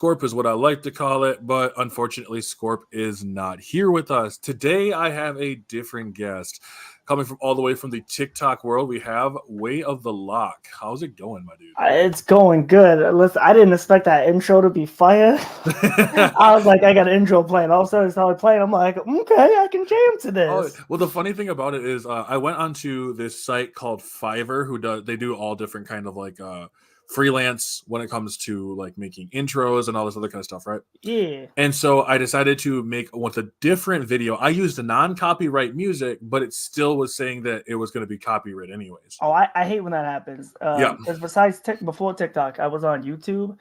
Scorp is what I like to call it, but unfortunately, Scorp is not here with us. Today, I have a different guest. Coming from all the way from the TikTok world, we have Way of the Lock. How's it going, my dude? It's going good. Listen, I didn't expect that intro to be fire. I was like, I got an intro playing. All of a sudden, it started playing. I'm like, okay, I can jam to Oh, this. well, the funny thing about it is, I went onto this site called Fiverr, they do all different kind of like freelance when it comes to like making intros and all this other kind of stuff, right? Yeah. And so I decided to make with a different video. I used a non-copyright music, but it still was saying that it was going to be copyright anyways. Oh, I hate when that happens. Yeah. Because besides before TikTok, I was on YouTube,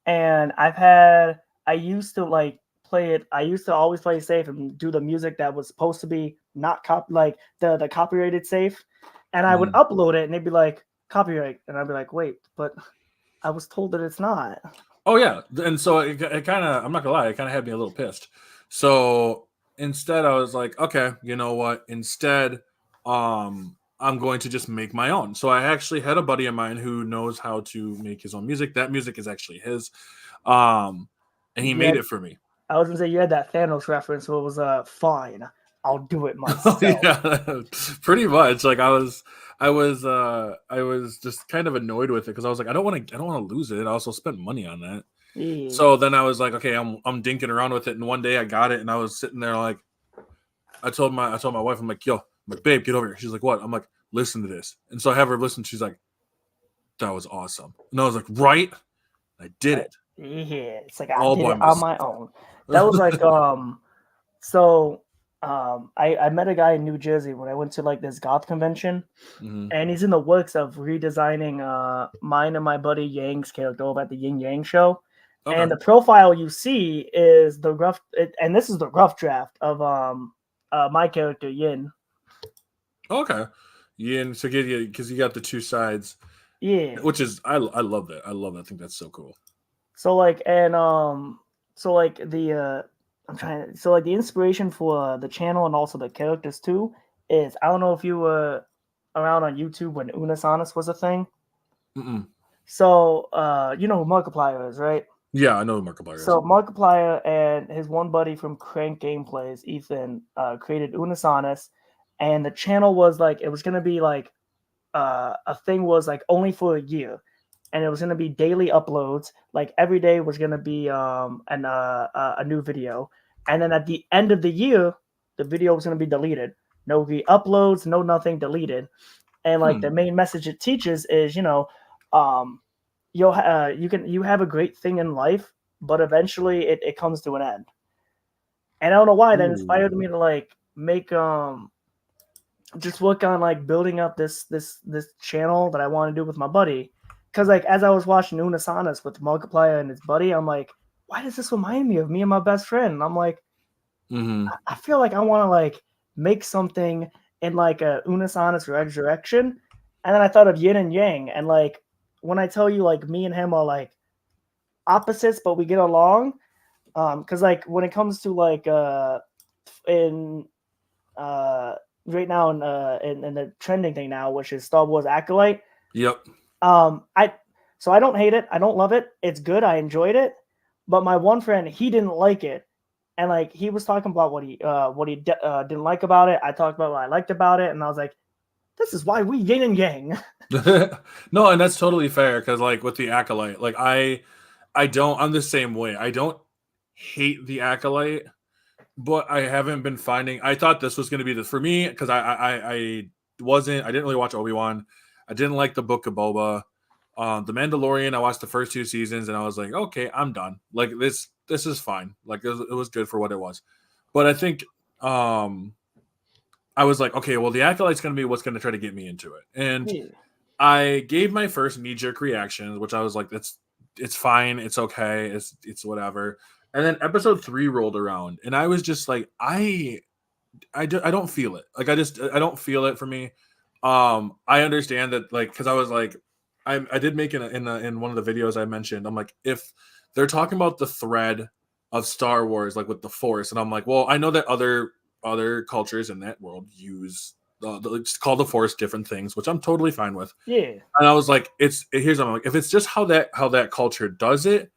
and I used to like play it. I used to always play safe and do the music that was supposed to be not like the copyrighted safe, and I would upload it, and they'd be like copyright, and I'd be like, wait, but I was told that it's not. Oh yeah, and so it kind of, I'm not gonna lie, it kind of had me a little pissed. So instead, I was like, okay, you know what? Instead, I'm going to just make my own. So I actually had a buddy of mine who knows how to make his own music. That music is actually his, and he made it for me. I was gonna say you had that Thanos reference, so it was fine. I'll do it myself. Yeah, pretty much. Like I was just kind of annoyed with it because I was like, I don't want to lose it. I also spent money on that. Yeah. So then I was like, okay, I'm dinking around with it, and one day I got it, and I was sitting there like, I told my wife, I'm like, yo, I'm like, babe, get over here. She's like, what? I'm like, listen to this. And so I have her listen. She's like, that was awesome. And I was like, right, I did it. Yeah, it's like I did it on my own. That was like I met a guy in New Jersey when I went to like this goth convention, and he's in the works of redesigning mine and my buddy Yang's character over at the Yin Yang show. Okay. And the profile you see is the rough, and this is the rough draft of my character Yin. Okay, Yin. So because you got the two sides. Yeah, which is I love that. I love that. I think that's so cool. So like the the inspiration for the channel and also the characters too is, I don't know if you were around on YouTube when Unisonus was a thing. Mm-mm. So you know who Markiplier is, right? Yeah, I know who Markiplier is. So Markiplier and his one buddy from Crank Gameplays, Ethan, created Unisonus, and the channel was like, it was gonna be like a thing was like only for a year. And it was going to be daily uploads. Like every day was going to be a new video. And then at the end of the year, the video was going to be deleted. No re-uploads, no nothing, deleted. And like the main message it teaches is, you have a great thing in life, but eventually it comes to an end. And I don't know why that inspired me to like make just work on like building up this channel that I want to do with my buddy. Because like as I was watching Unisonus with Markiplier and his buddy, I'm like, why does this remind me of me and my best friend? And I'm like, I feel like I want to like make something in like a Unisonus resurrection. And then I thought of Yin and Yang. And like when I tell you like me and him are like opposites, but we get along. Because like when it comes to like right now in the trending thing now, which is Star Wars Acolyte. Yep. So I don't hate it. I don't love it. It's good. I enjoyed it. But my one friend, he didn't like it. And like, he was talking about what he didn't like about it. I talked about what I liked about it. And I was like, this is why we yin and yang. No, and that's totally fair. Cause like with the Acolyte, like I'm the same way. I don't hate the Acolyte, but I haven't been finding, I thought this was going to be for me. Cause I didn't really watch Obi-Wan. I didn't like the Book of Boba. The Mandalorian, I watched the first 2 seasons and I was like, okay, I'm done. Like this is fine. Like it was good for what it was. But I think I was like, okay, well, the Acolyte's going to be what's going to try to get me into it. And I gave my first knee-jerk reactions, which I was like, it's fine. It's okay. It's whatever. And then episode 3 rolled around and I was just like, I don't feel it. Like I don't feel it for me. I understand that, like, because I was like, I did make in one of the videos I mentioned, I'm like, if they're talking about the thread of Star Wars, like with the Force, and I'm like, well, I know that other cultures in that world use call the Force different things, which I'm totally fine with. Yeah. And I was like, here's what I'm like, if it's just how that culture does it,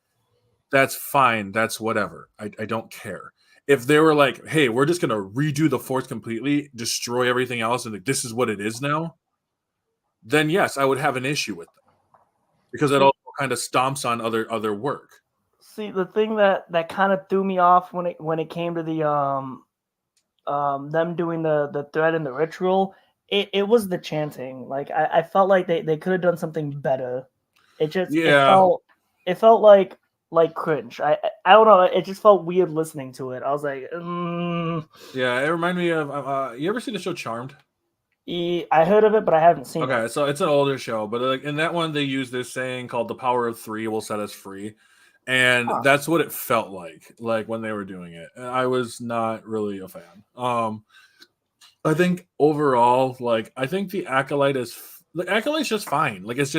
that's fine. That's whatever. I don't care. If they were like, hey, we're just gonna redo the Force completely, destroy everything else, and like, this is what it is now, then yes, I would have an issue with that because it See, also kind of stomps on other work. see, the thing that kind of threw me off when it came to the them doing the thread and the ritual, it was the chanting. Like I felt like they could have done something better. Yeah, It felt like cringe. I don't know. It just felt weird listening to it. I was like, yeah. It reminded me of you ever see the show Charmed? I heard of it, but I haven't seen Okay, it. so it's an older show, but like in that one, they use this saying called "the power of three will set us free," and Huh. that's what it felt like when they were doing it. And I was not really a fan. I think overall, like I think the acolyte's just fine. Like it's.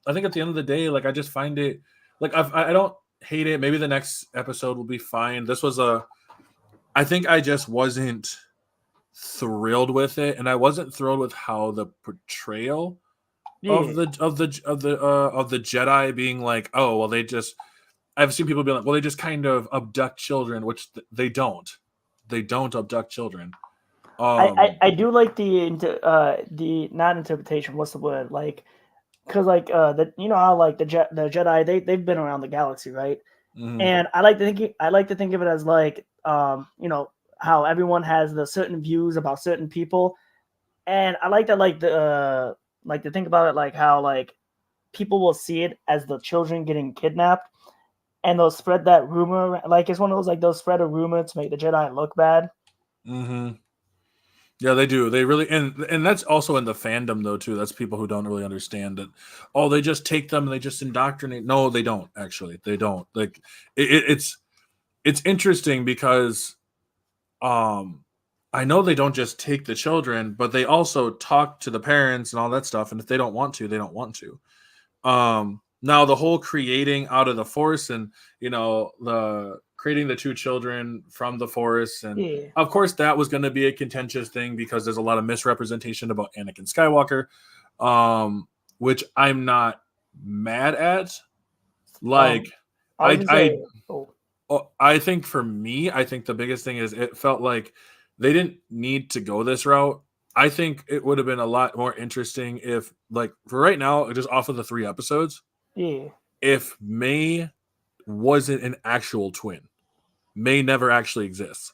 I think at the end of the day, like I just find it like I don't hate it. Maybe the next episode will be fine. This was a. I think I just wasn't thrilled with it, and I wasn't thrilled with how the portrayal Yeah. of the Jedi being like, oh well, they just. I've seen people be like, well, they just kind of abduct children, which they don't. They don't abduct children. I do like the not interpretation. What's the word? Like, because like the you know how like the Jedi they've been around the galaxy, right? Mhm. And I like to think of it as like how everyone has the certain views about certain people, and I like that like to think about it like how like people will see it as the children getting kidnapped, and they'll spread that rumor. Like it's one of those like they'll spread a rumor to make the Jedi look bad. Mhm. Yeah, they do. They really and that's also in the fandom though too. That's people who don't really understand it. Oh, they just take them and they just indoctrinate. No, they don't actually. They don't. Like it's interesting because um I know they don't just take the children, but they also talk to the parents and all that stuff. And if they don't want to, they don't want to. Now the whole creating out of the force and the creating the two children from the force, and Yeah. of course that was going to be a contentious thing because there's a lot of misrepresentation about Anakin Skywalker, which I'm not mad at. Like I was i gonna i say, oh, I think for me, I think the biggest thing is it felt like they didn't need to go this route. I think it would have been a lot more interesting if, like, for right now, just off of the 3 episodes, yeah, if May wasn't an actual twin. May never actually exists.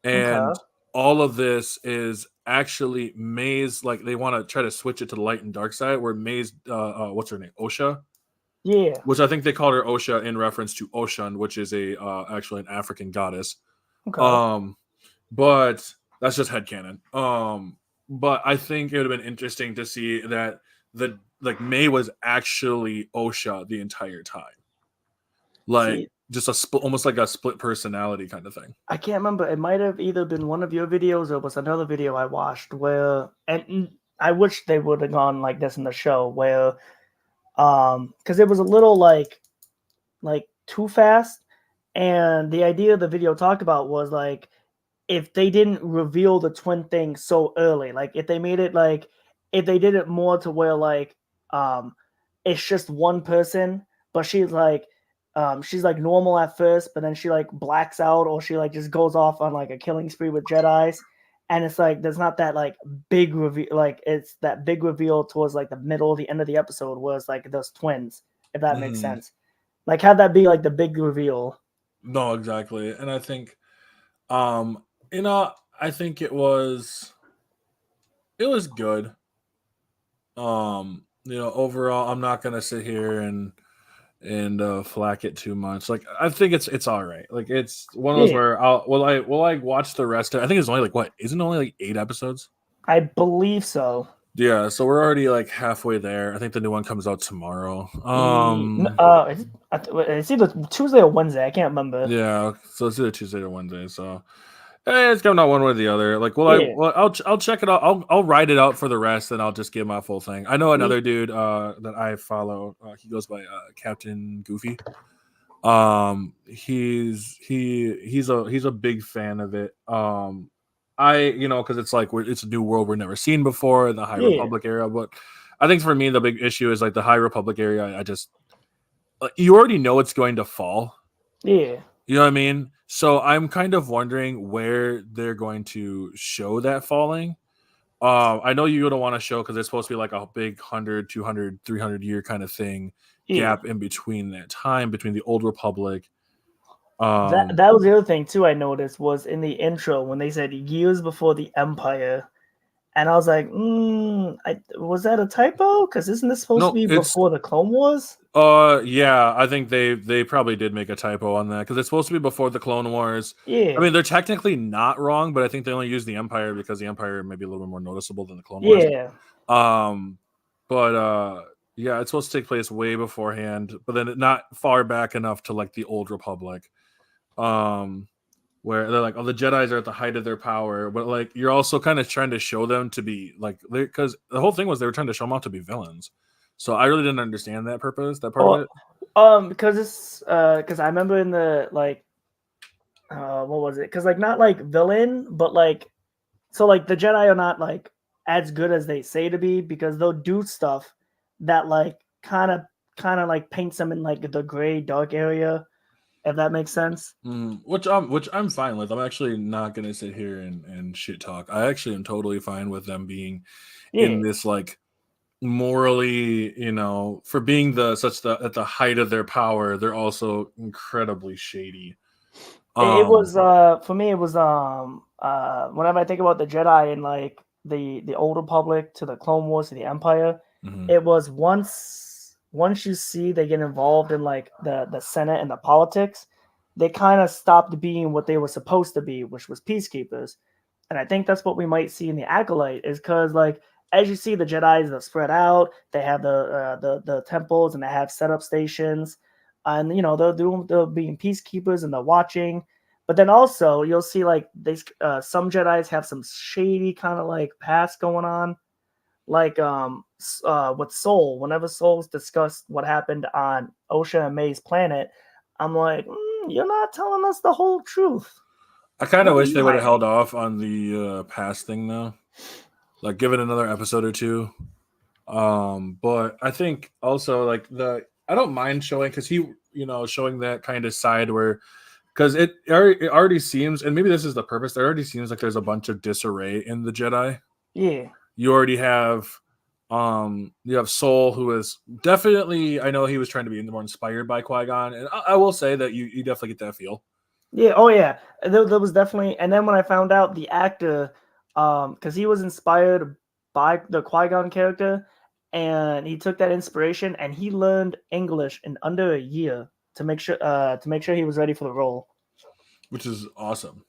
And okay, all of this is actually May's, like, they want to try to switch it to the light and dark side, where May's, what's her name? Osha? yeah, Which I think they called her Osha in reference to Oshun, which is actually an African goddess. okay. Um, but that's just headcanon. But I think it would have been interesting to see that the like May was actually Osha the entire time, like See, just a split, almost like a split personality kind of thing. I can't remember. It might have either been one of your videos or it was another video I watched where, and I wish they would have gone like this in the show where, because it was a little like too fast, and the idea the video talked about was like if they didn't reveal the twin thing so early, like if they made it like if they did it more to where like um it's just one person, but she's like normal at first, but then she like blacks out or she like just goes off on like a killing spree with Jedi's. And it's like there's not that like big reveal, like it's that big reveal towards like the middle, the end of the episode was like those twins, if that makes Mhm. sense. Like have that be like the big reveal. No, exactly, and I think, um, you know, I think it was good. Overall, I'm not gonna sit here and flack it too much. Like I think it's all right. Like it's one of those Yeah, where will I watch the rest of it? I think it's only like what isn't it only like 8 episodes? I believe so. Yeah, so we're already like halfway there. I think the new one comes out tomorrow. It's either Tuesday or Wednesday. I can't remember. Yeah, so it's either Tuesday or Wednesday. So it's coming out one way or the other. Like, Yeah, I'll check it out. I'll write it out for the rest, and I'll just give my full thing. I know me, another dude that I follow. He goes by Captain Goofy. He's a big fan of it. Because it's like it's a new world we've never seen before in the High yeah, Republic era. But I think for me the big issue is like the High Republic area. I just you already know it's going to fall. Yeah. You know what I mean? So I'm kind of wondering where they're going to show that falling. I know you don't want to show because it's supposed to be like a big 100, 200, 300 year kind of thing Yeah. gap in between that time between the Old Republic. That was the other thing too I noticed was in the intro when they said years before the Empire, and I was like, was that a typo? Because isn't this supposed to No, be it's before the Clone Wars? yeah, I think they probably did make a typo on that because it's supposed to be before the Clone Wars. Yeah. I mean, they're technically not wrong, but I think they only use the Empire because the Empire may be a little bit more noticeable than the Clone Wars. Yeah. But yeah, it's supposed to take place way beforehand, but then not far back enough to like the Old Republic. Where they're like, oh, the Jedis are at the height of their power, but like you're also kind of trying to show them to be like, because the whole thing was they were trying to show them off to be villains. So I really didn't understand that part of it. Because it's because I remember in the like, what was it? Because like not like villain, but like, so like the Jedi are not like as good as they say to be because they'll do stuff that like kind of like paints them in like the gray dark area. If that makes sense. Which I'm fine with. I'm actually not gonna sit here and shit talk. I actually am totally fine with them being in this like morally, for being at the height of their power, they're also incredibly shady. It was for me. It was whenever I think about the Jedi and like the Old Republic to the Clone Wars to the Empire, it was once you see they get involved in like the Senate and the politics, they kind of stopped being what they were supposed to be, which was peacekeepers. And I think that's what we might see in the Acolyte is because like as you see the Jedi's are spread out, they have the temples and they have setup stations, and they're being peacekeepers and they're watching. But then also you'll see like some Jedi's have some shady kind of like past going on. Like with Soul, whenever Soul's discussed what happened on Osha and May's planet, I'm like, you're not telling us the whole truth. I kind of wish they would have held off on the past thing though, like give it another episode or two. But I think also like I don't mind showing because showing that kind of side where because it already seems, and maybe this is the purpose. It already seems like there's a bunch of disarray in the Jedi. Yeah. You already have Soul, who is definitely, I know he was trying to be more inspired by Qui-Gon, and I will say that you definitely get that feel. Yeah, oh yeah, there was definitely, and then when I found out the actor, because he was inspired by the Qui-Gon character, and he took that inspiration and he learned English in under a year to make sure he was ready for the role, which is awesome.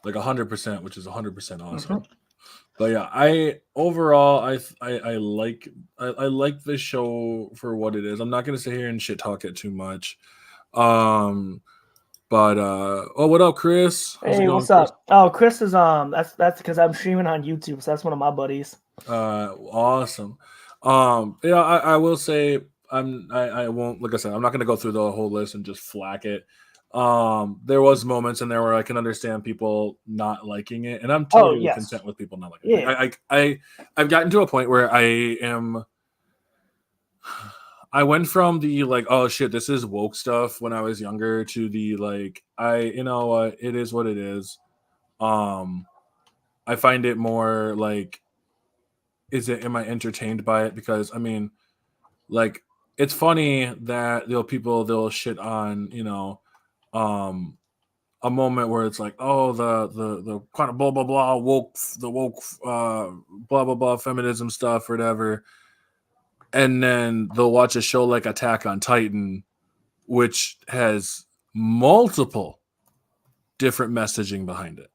Like 100%, which is 100% awesome. But yeah, I like the show for what it is. I'm not gonna sit here and shit talk it too much. But what up, Chris? Hey, what's up? Oh, Chris is that's because I'm streaming on YouTube, so that's one of my buddies. Awesome. Yeah, I will say I won't, like I said, I'm not gonna go through the whole list and just flack it. There was moments in there where I can understand people not liking it, and I'm totally content with people not liking it. I've gotten to a point where I went from the like, oh shit, this is woke stuff when I was younger to the like, it is what it is. I find it more like, am I entertained by it? Because I mean, like, it's funny that they'll shit on, a moment where it's like, oh, the kind of blah blah blah woke blah blah blah feminism stuff or whatever, and then they'll watch a show like Attack on Titan, which has multiple different messaging behind it.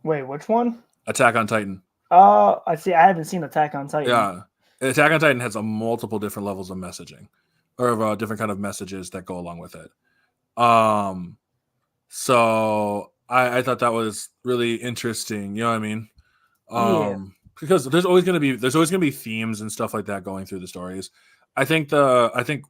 Wait, which one? Attack on Titan. I see. I haven't seen Attack on Titan. Yeah, Attack on Titan has a multiple different levels of messaging, or of different kind of messages that go along with it. So I thought that was really interesting. You know what I mean? Because there's always gonna be themes and stuff like that going through the stories. I think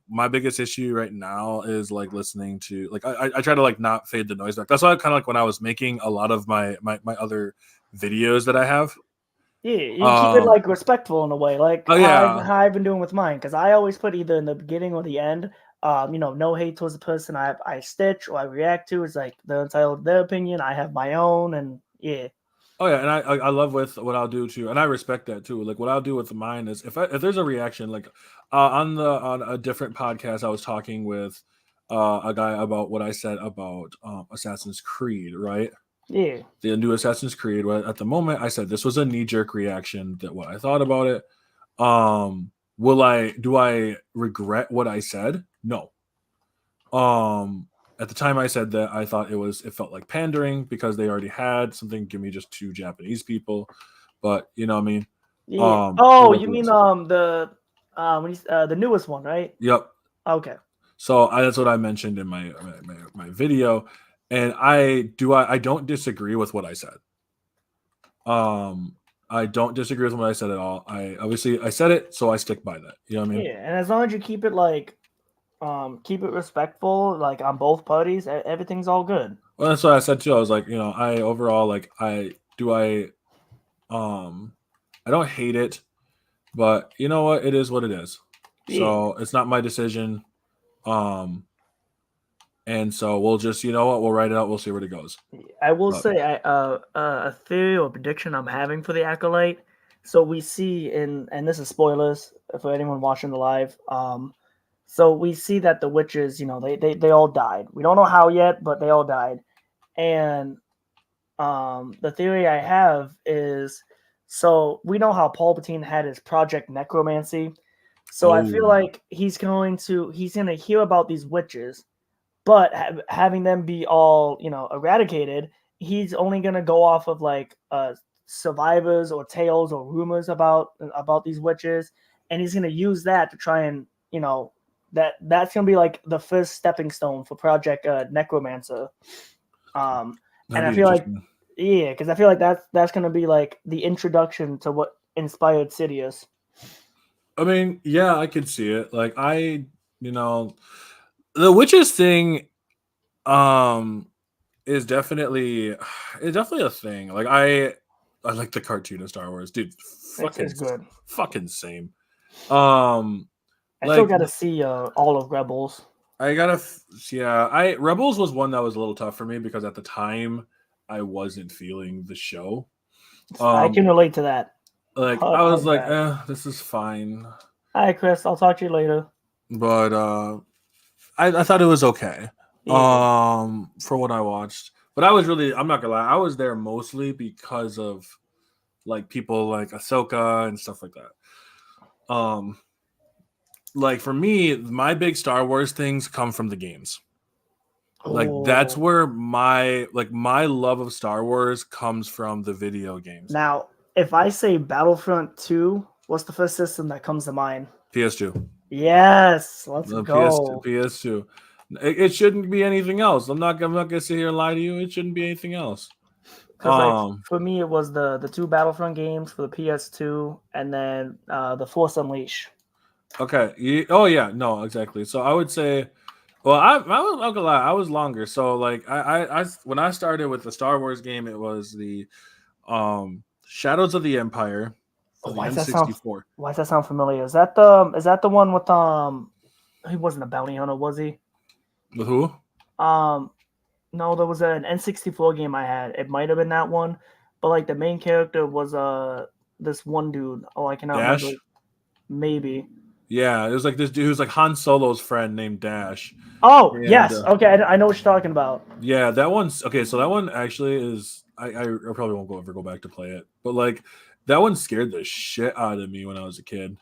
my biggest issue right now is like listening to like I try to like not fade the noise back. That's why kind of like when I was making a lot of my other videos that I have, Yeah, you keep it like respectful in a way, like Oh yeah. how I've been doing with mine. Because I always put either in the beginning or the end. No hate towards the person I stitch or I react to. It's like they're entitled to their opinion. I have my own, and yeah. Oh yeah, and I love with what I'll do too, and I respect that too. Like what I'll do with mine is if there's a reaction, like on a different podcast, I was talking with a guy about what I said about Assassin's Creed, right? Yeah. The new Assassin's Creed. Right? At the moment, I said this was a knee jerk reaction. That what I thought about it. Do I regret what I said? No. At the time I said that I thought it felt like pandering because they already had something. Give me just two Japanese people, but you know what I mean. Yeah. It Oh, was you what it mean was. the newest one, right? Yep. Okay. So that's what I mentioned in my video, and I don't disagree with what I said. Um, I don't disagree with what I said at all. I said it, so I stick by that. You know what I mean? Yeah, and as long as you keep it like keep it respectful, like on both parties, everything's all good. Well, that's what I said too. I was like, you know, I overall like um I don't hate it, but you know what? It is what it is. Yeah. So it's not my decision. Um, and so we'll just, you know what? We'll write it out. We'll see where it goes. I will But say a theory or prediction I'm having for the Acolyte. So we see and this is spoilers for anyone watching the live. So we see that the witches, they all died. We don't know how yet, but they all died. And the theory I have is, so we know how Palpatine had his Project Necromancy. So I feel oh, like he's gonna hear about these witches, but having them be all eradicated, he's only gonna go off of like survivors or tales or rumors about these witches, and he's gonna use that to try and that's gonna be like the first stepping stone for Project Necromancer. And that'd I be feel like, interesting. yeah, because I feel like that's gonna be like the introduction to what inspired Sidious. I mean, yeah, I could see it. Like you know, the witches thing, um, is definitely it's definitely a thing. Like I like the cartoon of Star Wars, dude. It's good. Fucking same. Um, I still like got to see all of Rebels. I gotta, yeah. I Rebels was one that was a little tough for me because at the time I wasn't feeling the show. I Um, can relate to that. like I was like, this is fine, All right, Chris. I'll talk to you later. but I thought it was okay. Yeah. For what I watched, but I'm not gonna lie, I was there mostly because of like people like Ahsoka and stuff like that. Like for me, my big Star Wars things come from the games. Like that's Oh. where my love of Star Wars comes from the video games. Now, if I say Battlefront 2, what's the first system that comes to mind? PS2. Yes. Let's The go. PS2. It shouldn't be anything else. I'm not gonna sit here and lie to you. It shouldn't be anything else. Because like for me, it was the two Battlefront games for the PS2, and then the Force Unleashed. Okay. Oh yeah. No. Exactly. So I would say, well, I'm not gonna lie. I was longer. So like I when I started with the Star Wars game, it was the Shadows of the Empire for Oh, the N64. why does that sound familiar? Is that the one with he wasn't a bounty hunter, was he? With who? Um no, there was an N64 game I had. It might have been that one, but like the main character was this one dude. Oh, I cannot Dash. remember. Maybe. Yeah, it was like this dude who's like Han Solo's friend named Dash. Oh, And, yes. Okay, I know what you're talking about. Yeah, that one's okay. So that one actually is. I probably won't ever go back to play it, but like that one scared the shit out of me when I was a kid.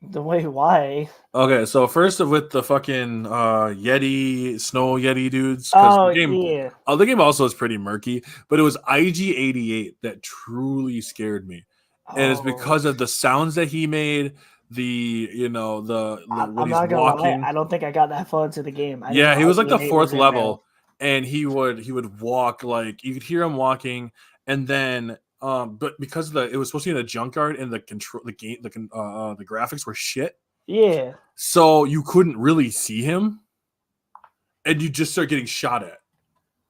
The way why? Okay, so first with the fucking Yeti snow Yeti dudes, Oh yeah. the game also is pretty murky, but it was IG-88 that truly scared me, and it's Oh, because of the sounds that he made. The when I'm he's not gonna lie. walking. I don't think I got that far into the game. I didn't Yeah, know he was like the IG-88 was fourth in there. level, and he would walk like you could hear him walking, and then but because it was supposed to be in a junkyard and the control the graphics were shit, Yeah. so you couldn't really see him, and you just start getting shot at.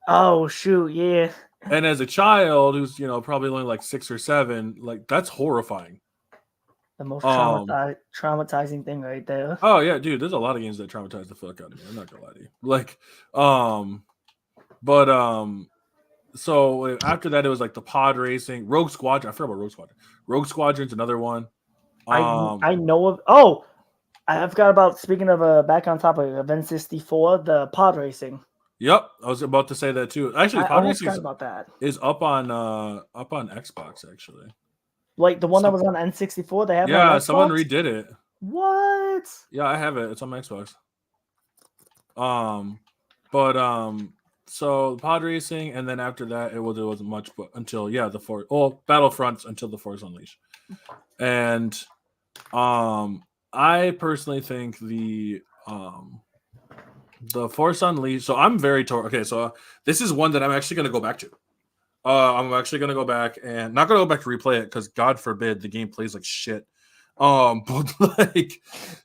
Oh shoot, yeah. And as a child who's, probably only like 6 or 7, like that's horrifying. The most Um traumatizing thing right there. oh yeah, dude, there's a lot of games that traumatize the fuck out of me. I'm not gonna lie to you. Like but so after that it was like the pod racing, Rogue Squadron. I forgot about Rogue Squadron. Rogue Squadron's another one. I know of. Oh, I forgot about, speaking of back on topic of N64, the pod racing. Yep, I was about to say that too. Actually, I pod almost racing forgot about that. is up on Xbox actually. Like the one that was on N64, they have it on Yeah, someone Xbox? redid it. What? Yeah, I have it. It's on my Xbox. But so pod racing, and then after that, there wasn't much, but until Battlefronts until the Force Unleashed, and I personally think the Force Unleashed. So I'm very okay. So this is one that I'm actually going to go back to. I'm actually going to go back and not going to go back to replay it because God forbid the game plays like shit. But like,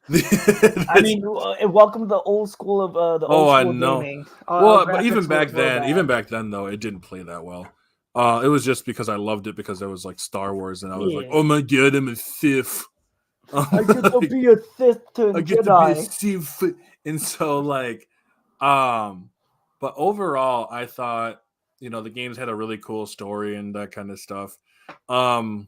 I mean, welcome to the old school of the old I school know. gaming. Well, but even back then though, it didn't play that well. It was just because I loved it because there was like Star Wars, and I was like, oh my god, I'm a Sith. I get to be a Sith to I get Jedi. to be a Sith, and so like, but overall, I thought the games had a really cool story and that kind of stuff. But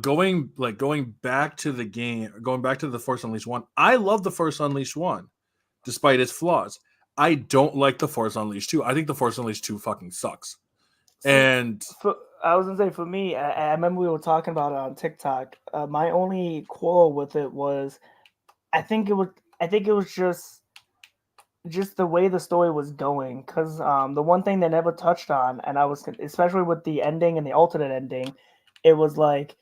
going back to the game, going back to the Force Unleashed 1, I love the Force Unleashed 1, despite its flaws. I don't like the Force Unleashed 2. I think the Force Unleashed 2 fucking sucks. And I was gonna say, for me, I remember we were talking about it on TikTok. My only quarrel with it was, I think it was just the way the story was going. Because the one thing they never touched on, and I was, especially with the ending and the alternate ending, it was like,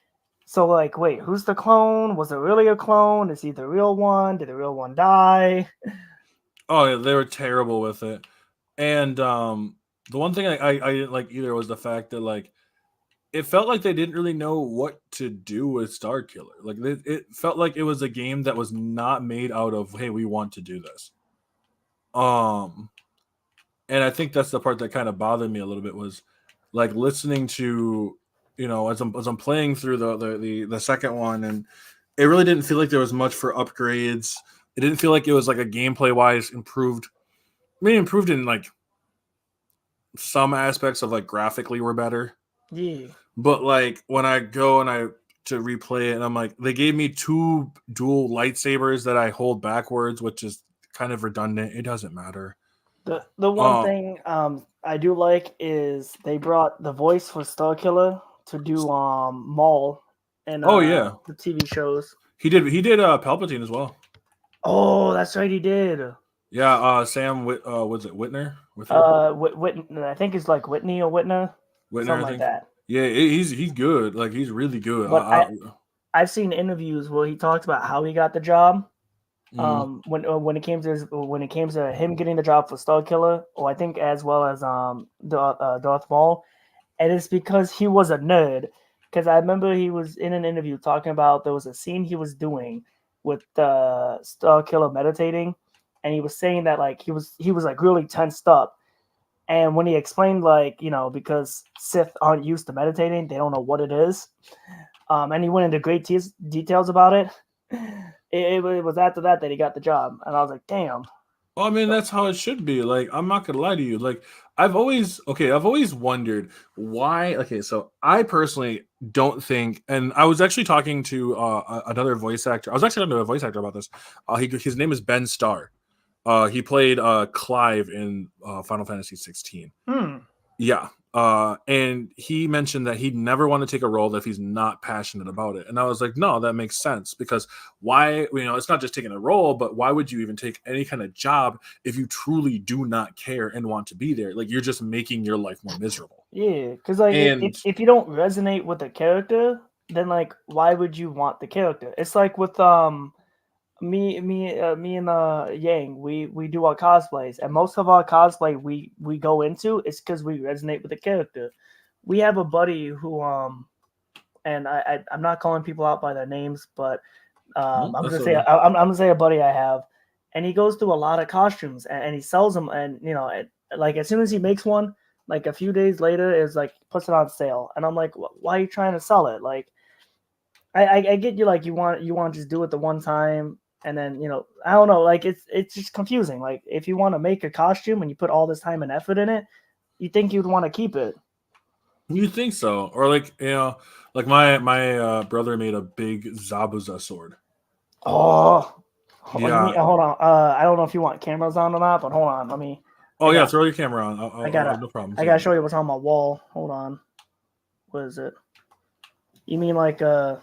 so like, wait, who's the clone? Was it really a clone? Is he the real one? Did the real one die? Oh yeah, they were terrible with it. And the one thing I didn't like either was the fact that like it felt like they didn't really know what to do with Star Killer. Like it felt like it was a game that was not made out of, hey, we want to do this. And I think that's the part that kind of bothered me a little bit, was like listening to, as I'm playing through the second one, and it really didn't feel like there was much for upgrades. It didn't feel like it was like a gameplay wise improved. I mean, improved in like some aspects of like graphically were better. Yeah. But like when I go to replay it, and I'm like, they gave me 2 dual lightsabers that I hold backwards, which is kind of redundant. It doesn't matter. The one thing I do like is they brought the voice for Starkiller to do Maul and the TV shows. He did Palpatine as well. Oh, that's right, he did. Yeah, Sam was it Whitner? I think it's like Whitney or Whitner. Something like that. Yeah, he's good. Like he's really good. But I've seen interviews where he talks about how he got the job. When it came to him getting the job for Starkiller, or I think as well as Darth Maul, and it's because he was a nerd. Because I remember he was in an interview talking about there was a scene he was doing with Starkiller meditating, and he was saying that like he was like really tensed up. And when he explained, like, because Sith aren't used to meditating, they don't know what it is. And he went into great details about it. It was after that he got the job, and I was like, damn. Well, I mean, that's how it should be. Like, I'm not gonna lie to you. Like, I've always wondered why. Okay, so I personally don't think, and I was actually talking to another voice actor. I was actually talking to a voice actor about this. His name is Ben Starr. He played Clive in Final Fantasy 16. Yeah. And he mentioned that he'd never want to take a role if he's not passionate about it. And I was like, no, that makes sense, because why, it's not just taking a role, but why would you even take any kind of job if you truly do not care and want to be there? Like, you're just making your life more miserable. Yeah, because like if you don't resonate with the character, then like why would you want the character? It's like with me and Yang, we do our cosplays, and most of our cosplay we go into is because we resonate with the character. We have a buddy who and I'm not calling people out by their names, but I'm gonna say a buddy I have, and he goes through a lot of costumes, and he sells them, and like as soon as he makes one, like a few days later, is like puts it on sale, and I'm like, why are you trying to sell it? Like, I get you, like you want to just do it the one time, and then I don't know, like it's just confusing. Like if you want to make a costume and you put all this time and effort in it, you think you'd want to keep it. You think so? Or like like my brother made a big Zabuza sword. Oh, you mean, Yeah. hold on. I don't know if you want cameras on or not, but hold on. Let me. Oh I yeah, got. throw your camera on. I gotta. No problem. I gotta show you what's on my wall. Hold on. What is it? You mean like that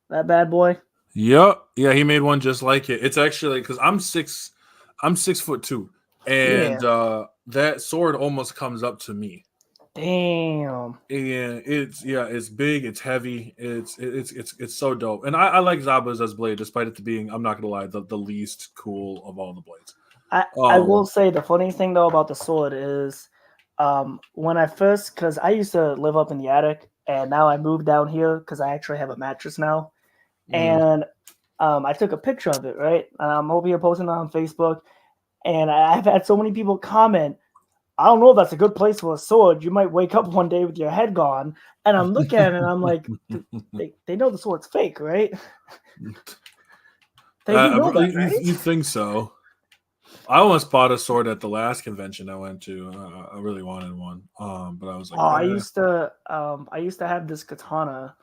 bad boy? Yep. Yeah, he made one just like it. It's actually because I'm 6'2", Yeah. and that sword almost comes up to me. Damn. And it's big, it's heavy, it's so dope. And I like Zabuza's blade, despite it being, I'm not gonna lie, the least cool of all the blades. I will say the funny thing though about the sword is, when I first, because I used to live up in the attic, and now I moved down here because I actually have a mattress now, Mm. and I took a picture of it, right? And I'm over here posting it on Facebook, and I've had so many people comment, I don't know if that's a good place for a sword. You might wake up one day with your head gone. And I'm looking at it and I'm like, they know the sword's fake, right? They do know that, right? You think so? I almost bought a sword at the last convention I went to. I really wanted one, but I was like, Oh, I used to have this katana,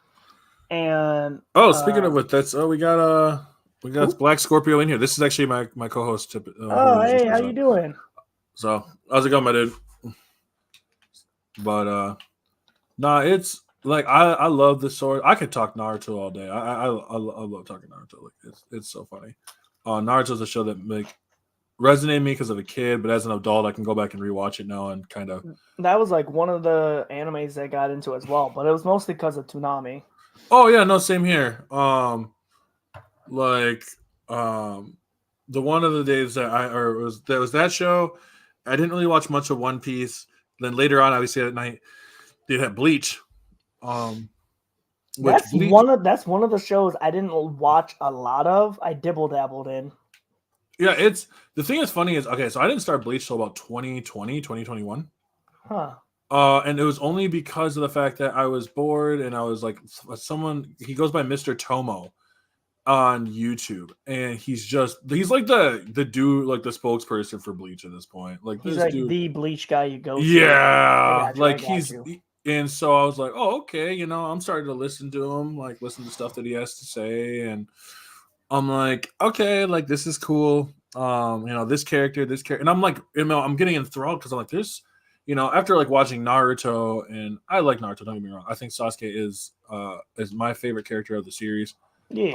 and oh, speaking of which, that's we got who? Black Scorpio in here. This is actually my co-host who Oh, usually hey, how shows you up. doing? So how's it going, my dude? But nah, it's like I love the sword. I could talk Naruto all day. I love talking Naruto. Like it's so funny. Naruto's a show that resonated me because of a kid, but as an adult, I can go back and rewatch it now and kind of. That was like one of the animes that got into as well, but it was mostly because of Toonami. Oh yeah, no, same here. Like the one of the days that was that show. I didn't really watch much of One Piece. Then later on, obviously at night, they had Bleach. Um, which Bleach, That's one of the shows I didn't watch a lot of. I dibble dabbled in. yeah, it's the thing that's funny is okay, so I didn't start Bleach till about 2020, 2021. Huh. And it was only because of the fact that I was bored and I was like, someone, he goes by Mr. Tomo on YouTube, and he's like the dude, like the spokesperson for Bleach at this point. Like He's this like dude, the Bleach guy you go to. I yeah, got you. I like got you. and so I was like, oh, okay, I'm starting to listen to him, like listen to stuff that he has to say, and I'm like, okay, like this is cool. This character, and I'm like, I'm getting enthralled because I'm like, this, after like watching Naruto, and I like Naruto. Don't get me wrong. I think Sasuke is my favorite character of the series. Yeah.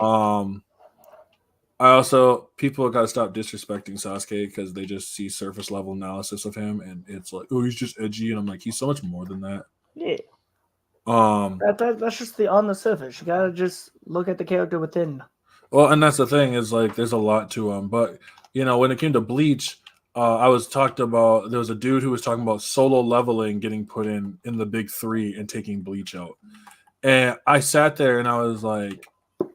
I also people got to stop disrespecting Sasuke because they just see surface level analysis of him, and it's like, oh, he's just edgy, and I'm like, he's so much more than that. Yeah. Um, That's just on the surface. You gotta just look at the character within. Well, and that's the thing is like there's a lot to him, but when it came to Bleach, I was talked about. There was a dude who was talking about solo leveling getting put in the big three and taking Bleach out, and I sat there and I was like,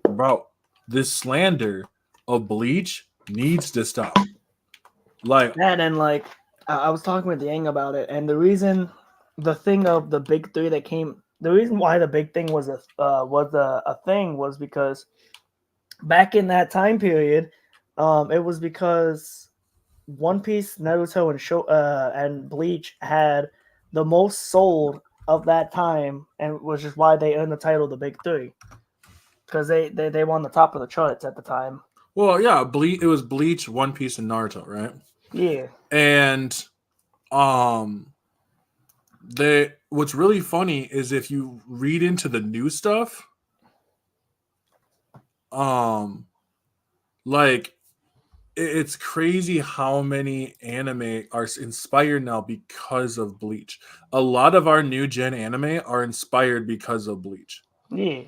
bro, this slander of Bleach needs to stop. Like, And like I was talking with Yang about it, and the thing of the big three that came, the reason why the big thing was a thing was because back in that time period, it was because One Piece, Naruto, and Bleach had the most sold of that time, and which is why they earned the title the Big Three, because they won the top of the charts at the time. well, yeah, Bleach. It was Bleach, One Piece, and Naruto, right? Yeah, And what's really funny is if you read into the new stuff, like it's crazy how many anime are inspired now because of Bleach. A lot of our new gen anime are inspired because of Bleach. yeah.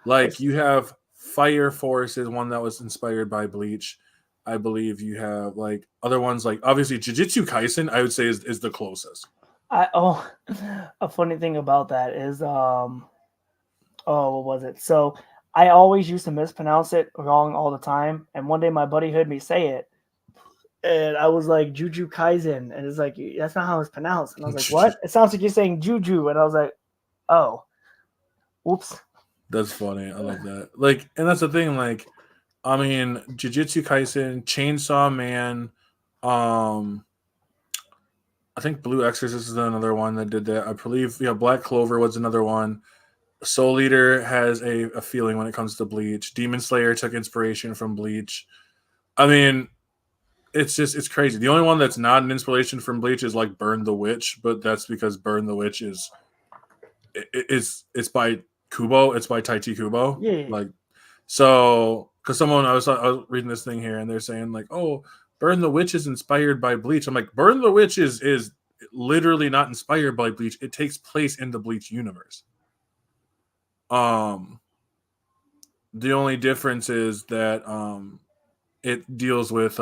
Like It's you have Fire Force is one that was inspired by Bleach. I believe you have like other ones like obviously Jujutsu Kaisen I would say is the closest. a funny thing about that is what was it? So I always used to mispronounce it wrong all the time, and one day my buddy heard me say it, And I was like, Juju Kaisen. And it's like, that's not how it's pronounced. And I was like, what? It sounds like you're saying Juju. And I was like, oh, oops. That's funny. I love that. Like, and that's the thing. Like, I mean, Jujutsu Kaisen, Chainsaw Man, I think Blue Exorcist is another one that did that. I believe, Black Clover was another one. Soul Eater has a feeling when it comes to Bleach. Demon Slayer took inspiration from Bleach. I mean, it's crazy. The only one that's not an inspiration from Bleach is like Burn the Witch, but that's because Burn the Witch is it's by Kubo. It's by Taichi Kubo. Yeah. Like, so because I was reading this thing here and they're saying like, oh, Burn the Witch is inspired by Bleach. I'm like, Burn the Witch is literally not inspired by Bleach. It takes place in the Bleach universe. The only difference is that it deals with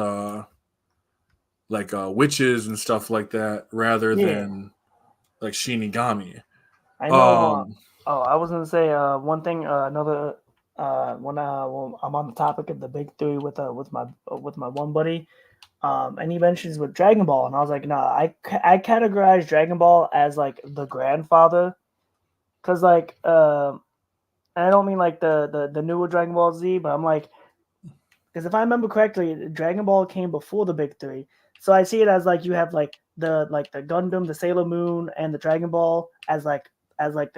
witches and stuff like that rather than like Shinigami. I know. I was gonna say one thing. Another when I'm on the topic of the big three with my one buddy, and he mentions with Dragon Ball, and I was like, nah, I categorize Dragon Ball as like the grandfather, because like and I don't mean like the newer Dragon Ball Z, but I'm like, because if I remember correctly, Dragon Ball came before the big three, so I see it as like you have like the Gundam, the Sailor Moon, and the Dragon Ball as the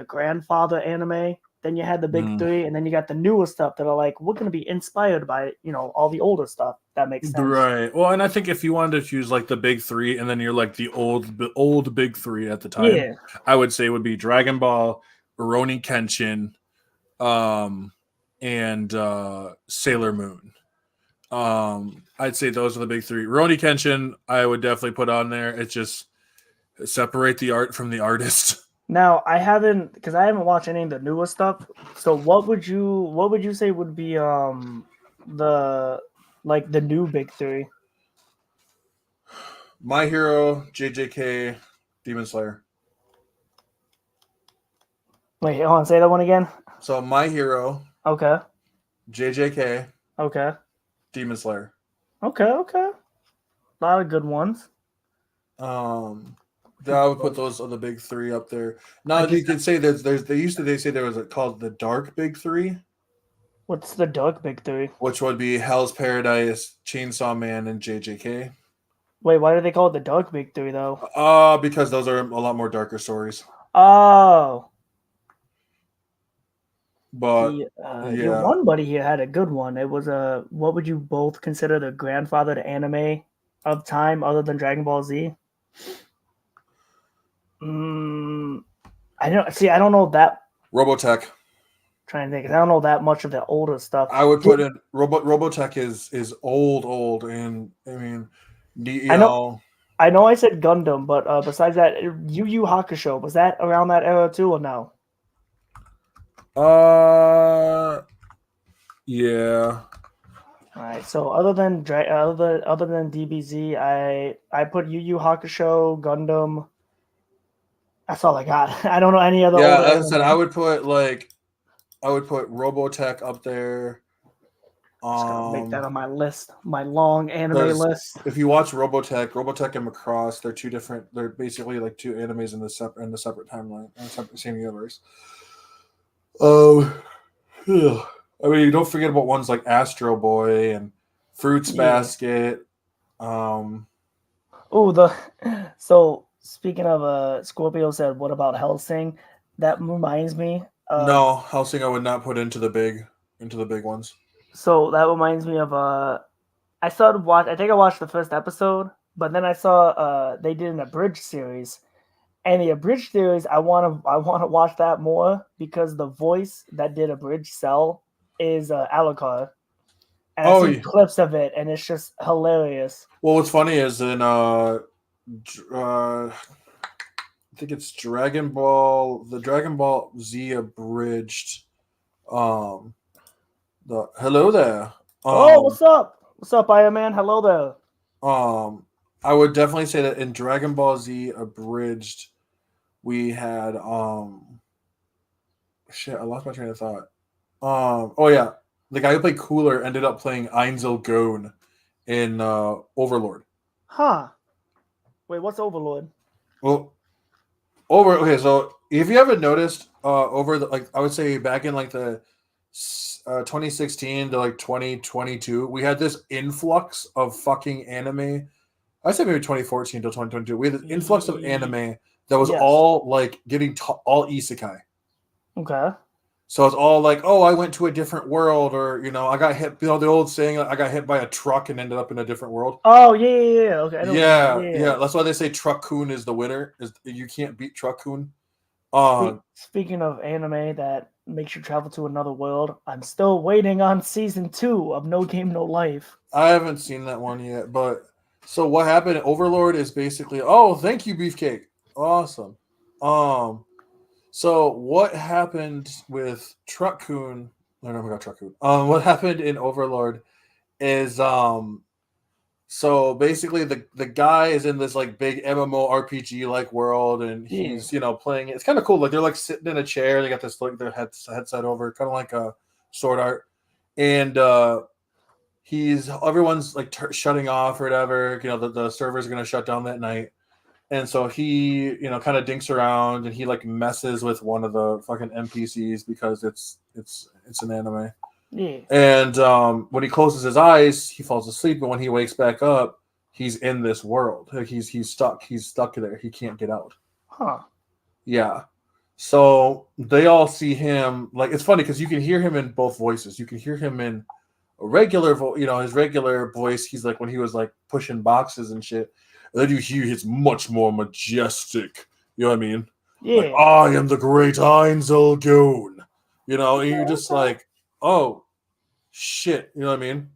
grandfather anime. Then you had the big three, and then you got the newer stuff that are like, we're going to be inspired by, all the older stuff. That makes sense. Right. Well, and I think if you wanted to choose like the big three and then you're like the old big three at the time, I would say would be Dragon Ball, Rurouni Kenshin, and Sailor Moon. I'd say those are the big three. Rurouni Kenshin, I would definitely put on there. It's just separate the art from the artist. Now I haven't watched any of the newer stuff. So what would you say would be the new big three? My Hero, JJK, Demon Slayer. Wait, hold on, say that one again. So My Hero. Okay. JJK. Okay. Demon Slayer. Okay. A lot of good ones. I would put those on the big three up there. Now you can say there's they say there was called the Dark Big Three. What's the Dark Big Three? Which would be Hell's Paradise, Chainsaw Man, and JJK. Wait, why do they call it the Dark Big Three though? Because those are a lot more darker stories. Oh. But your one buddy here had a good one. It was what would you both consider the grandfather to anime of time other than Dragon Ball Z? I don't know that. Robotech. Trying to think, I don't know that much of the older stuff. I would put in Robotech is old, and I mean, I know. I said Gundam, but besides that, Yu Yu Hakusho, was that around that era too, or no? Yeah. All right. So other than DBZ, I put Yu Yu Hakusho, Gundam. That's all I got. I don't know any other. Yeah, as I said, I would put Robotech up there. Just gotta make that on my list, my long anime list. If you watch Robotech and Macross, they're two different. They're basically like two animes in the separate timeline, same universe. I mean, don't forget about ones like Astro Boy and Fruits Basket. So speaking of Scorpio said, what about Hellsing? That reminds me. No, Hellsing I would not put into the big ones. So that reminds me of I think I watched the first episode, but then I saw they did an abridged series. And the abridged series, I want to watch that more because the voice that did abridged Cell is Alucard. And I see clips of it, and it's just hilarious. Well, what's funny is in I think it's the Dragon Ball Z abridged. Hello there. What's up? What's up, Iron Man? Hello there. I would definitely say that in Dragon Ball Z abridged, we had I lost my train of thought. The guy who played Cooler ended up playing Ainzel Gon in Overlord. Huh. Wait, what's Overlord? Well, so if you haven't noticed, over the like I would say back in like the 2016 to like 2022, we had this influx of fucking anime. I'd say maybe 2014 to 2022. We had this influx of anime that was Yes. all like getting all isekai. Okay. So it's all like, oh, I went to a different world, or I got hit. The old saying, I got hit by a truck and ended up in a different world. Oh yeah. Okay. I know Yeah. That's why they say Truck-kun is the winner. Is you can't beat Truck-kun. Speaking of anime that makes you travel to another world, I'm still waiting on season 2 of No Game No Life. I haven't seen that one yet, but so what happened? Overlord is basically, oh, thank you, Beefcake, awesome. So what happened with Truck-kun? I never got Truck-kun. What happened in Overlord is so basically the guy is in this like big MMORPG like world, and he's playing it. It's kind of cool. Like they're like sitting in a chair. They got this like their headset over, kind of like a Sword Art, and everyone's like shutting off or whatever. The servers are gonna shut down that night, and so he kind of dinks around and he like messes with one of the fucking NPCs because it's an anime. Yeah. And when he closes his eyes, he falls asleep. But when he wakes back up, he's in this world. Like he's stuck. He's stuck there. He can't get out. Huh. Yeah. So they all see him. Like it's funny because you can hear him in both voices. You can hear him in a regular voice. His regular voice. He's like when he was like pushing boxes and shit. And then you hear he's much more majestic. You know what I mean? Yeah. Like I am the great Ainzel Goon. And you're just like, oh shit, you know what I mean?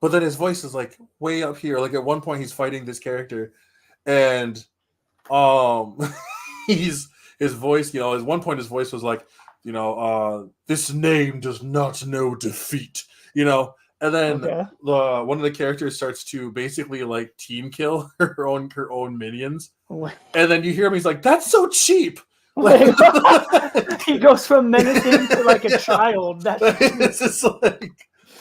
But then his voice is like way up here. Like at one point he's fighting this character, and his voice, at one point his voice was like, this name does not know defeat, and then one of the characters starts to basically like team kill her own minions. And then you hear him, he's like, that's so cheap. Like, he goes from menacing to like a child. It's just like,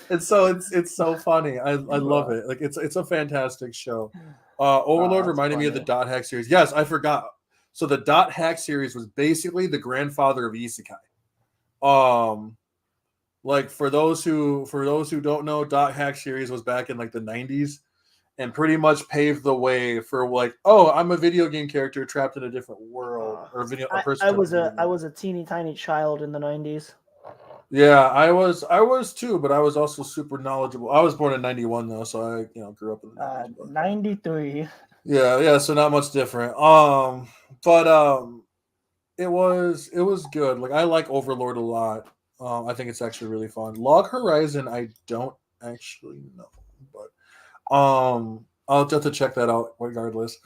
and so it's so funny. I love it. Like it's a fantastic show. Overlord reminded me of the Dot Hack series. Yes, I forgot. So the Dot Hack series was basically the grandfather of isekai. Like for those who don't know, Dot Hack series was back in like the 90s. And pretty much paved the way for like, oh, I'm a video game character trapped in a different world, or a person. I was a teeny tiny child in the 90s. Yeah, I was too, but I was also super knowledgeable. I was born in 91 though, so I grew up in the 90s, 93. Yeah, so not much different. But it was good. Like I like Overlord a lot. I think it's actually really fun. Log Horizon, I don't actually know, but. I'll have to check that out regardless.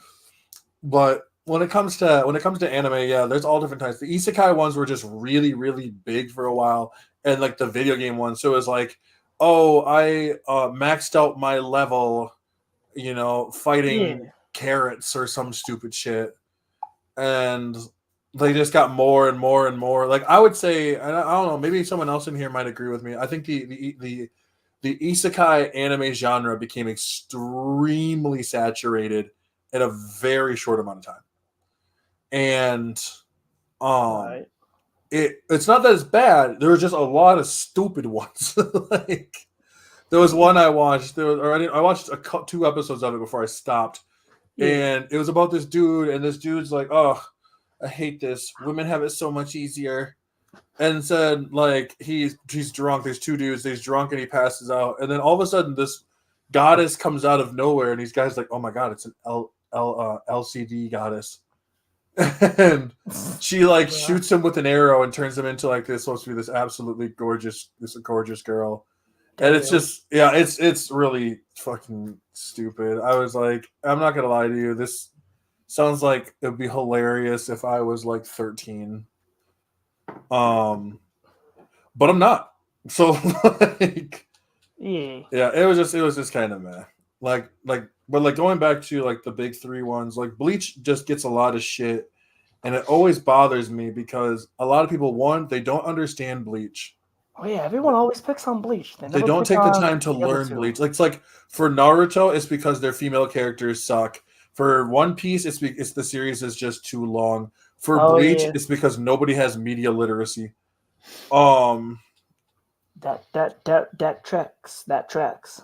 But when it comes to anime, yeah, there's all different types. The isekai ones were just really, really big for a while, and like the video game ones. So it was like, oh, I maxed out my level, fighting carrots or some stupid shit, and they just got more and more and more. Like I would say, I don't know, maybe someone else in here might agree with me. I think the isekai anime genre became extremely saturated in a very short amount of time. And it's not that it's bad. There were just a lot of stupid ones. Like there was one I watched. I watched 2 episodes of it before I stopped. Yeah. And it was about this dude, and this dude's like, oh, I hate this. Women have it so much easier. And said like he's drunk. There's 2 dudes. He's drunk and he passes out. And then all of a sudden, this goddess comes out of nowhere, and these guys like, oh my god, it's an LCD goddess. And she like shoots him with an arrow and turns him into like this supposed to be this absolutely gorgeous girl. And it's just it's really fucking stupid. I was like, I'm not gonna lie to you. This sounds like it'd be hilarious if I was like 13. But I'm not. So like, yeah, it was just kind of meh. But going back to like the big 3 ones, like Bleach just gets a lot of shit, and it always bothers me because a lot of people, one, they don't understand Bleach, Oh yeah, everyone always picks on Bleach. They They never don't pick take the on time to the other learn two. Bleach. It's like for Naruto, it's because their female characters suck. For One Piece, it's the series is just too long. For Oh Bleach, yeah, it's because nobody has media literacy. Um, that tracks. That tracks.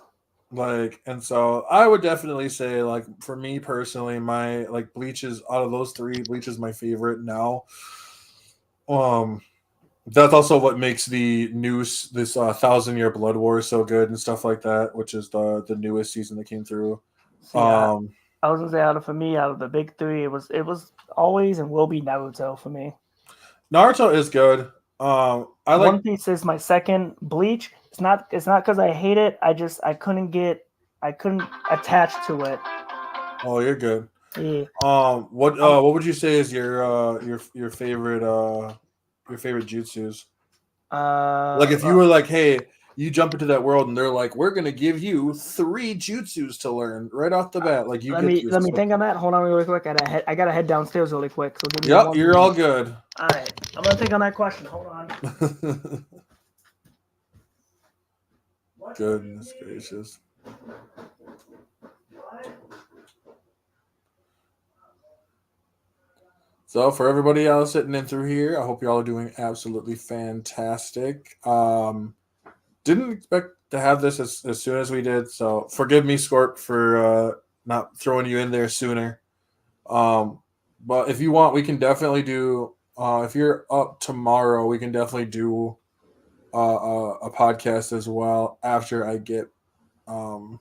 like, and so I would definitely say, like, for me personally, my like Bleach is out of those three, Bleach is my favorite now. Um, that's also what makes the news this 1,000 Year Blood War so good and stuff like that, which is the newest season that came through. See, I was gonna say for me, out of the big three, it was always and will be Naruto for me. Naruto is good. I like. One Piece is my second. Bleach. It's not because I hate it. I couldn't attach to it. Oh, you're good. Yeah. What would you say is your favorite jutsus? Like if you were like, hey, you jump into that world and they're like, we're gonna give you 3 jutsus to learn right off the bat. Like you let get me this. let me think on that. Hold on really quick. I gotta head downstairs really quick. So give me Yep, one you're minute. all good. All right, I'm gonna think on that question. Hold on. Goodness gracious. So for everybody else sitting in through here, I hope you all are doing absolutely fantastic. Didn't expect to have this as soon as we did, so forgive me, Scorp, for not throwing you in there sooner. But if you want, we can definitely do. If you're up tomorrow, we can definitely do a podcast as well um,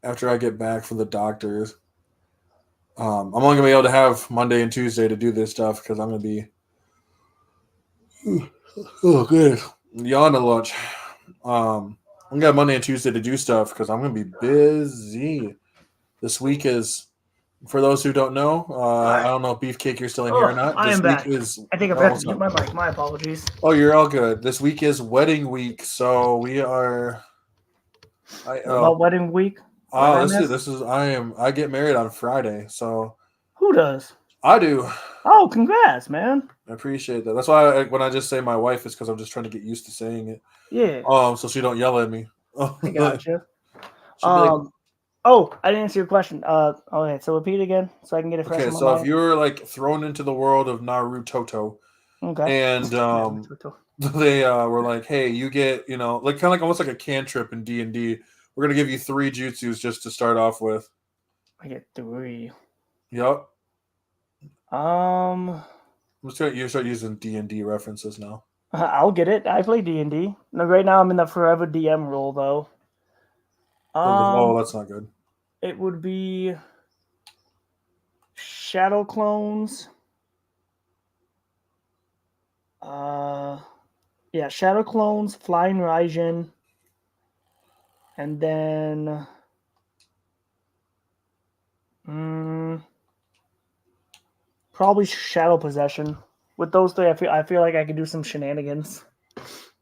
after I get back from the doctors. I'm only gonna be able to have Monday and Tuesday to do this stuff because I'm gonna be oh good yawn a lunch. I'm gonna have Monday and Tuesday to do stuff because I'm gonna be busy. This week is for those who don't know. I don't know if Beefcake you're still in here or not. I This am week back. is I think I forgot to mute my mic. My apologies. Oh, you're all good. This week is wedding week, so we are. What about wedding week? This is. I get married on Friday, so Who does? I do. Oh, congrats, man. I appreciate that. That's why when I just say my wife, it's because I'm just trying to get used to saying it. Yeah. So she don't yell at me. I gotcha. Like, oh, I didn't answer your question. Okay, so repeat again so I can get it fresh in my so mind. if you're like thrown into the world of Naruto, okay, and they were like, hey, you get, like kind of like almost like a cantrip in D&D. We're gonna give you 3 jutsus just to start off with. I get 3. Yep. You start using D&D references now. I'll get it. I play D&D. No, right now I'm in the forever DM role though. That's not good. It would be Shadow Clones. Yeah, Shadow Clones, Flying Raijin, and then probably Shadow Possession. With those 3, I feel like I could do some shenanigans.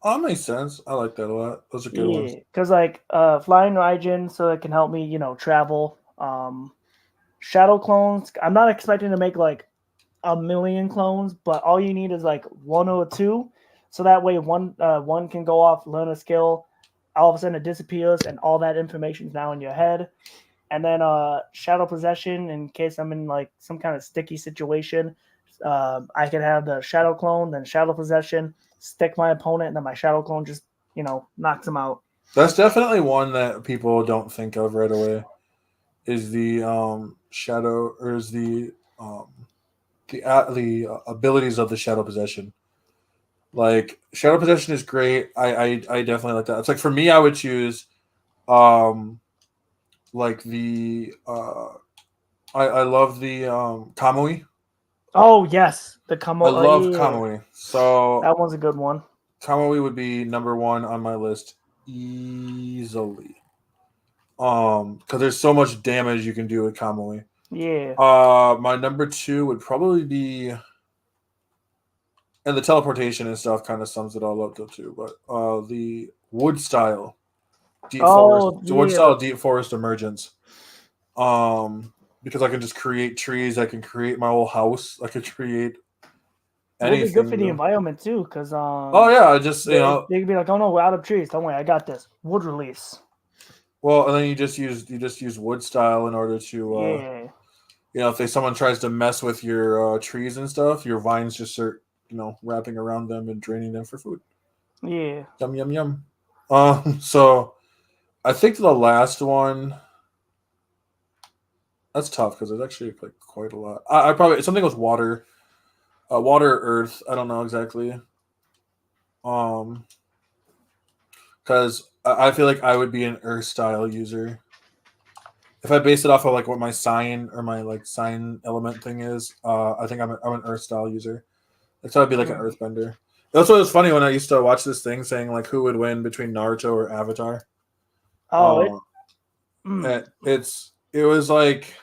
Oh, that makes sense. I like that a lot. Those are good ones. Because like Flying Raijin, so it can help me, travel. Shadow Clones, I'm not expecting to make like 1,000,000 clones, but all you need is like 1 or 2, so that way one can go off, learn a skill, all of a sudden it disappears, and all that information is now in your head. And then Shadow Possession, in case I'm in like some kind of sticky situation, I can have the Shadow Clone, then Shadow Possession, stick my opponent, and then my Shadow Clone just knocks him out. That's definitely one that people don't think of right away. Is the shadow, or is the abilities of the Shadow Possession? Like Shadow Possession is great. I definitely like that. It's like for me, I would choose like the I love the Kamui. Oh yes, the Kamui. I love Kamui. So that one's a good one. Kamui would be number 1 on my list easily. Because there's so much damage you can do with Kamui. Yeah. My number 2 would probably be, and the teleportation and stuff kind of sums it all up too. But the wood style deep forest, wood style deep forest emergence. Because I can just create trees. I can create my whole house. I could create It would be good for anything. the environment too, because Oh yeah, just they could be like, oh no, we're out of trees. Don't worry, I got this. Wood release. well, and then you just use wood style in order to Yeah. if someone tries to mess with your trees and stuff, your vines just start wrapping around them and draining them for food. Yeah. Yum yum yum. So I think the last one that's tough because there's actually like quite a lot. I probably something with water, water or earth. I don't know exactly. Um, because I feel like I would be an earth style user if I base it off of like what my sign or my like sign element thing is. I think I'm an earth style user. Like, so I'd be like an Mm. earthbender. That's what was funny when I used to watch this thing saying like who would win between Naruto or Avatar. Oh, Uh, it was like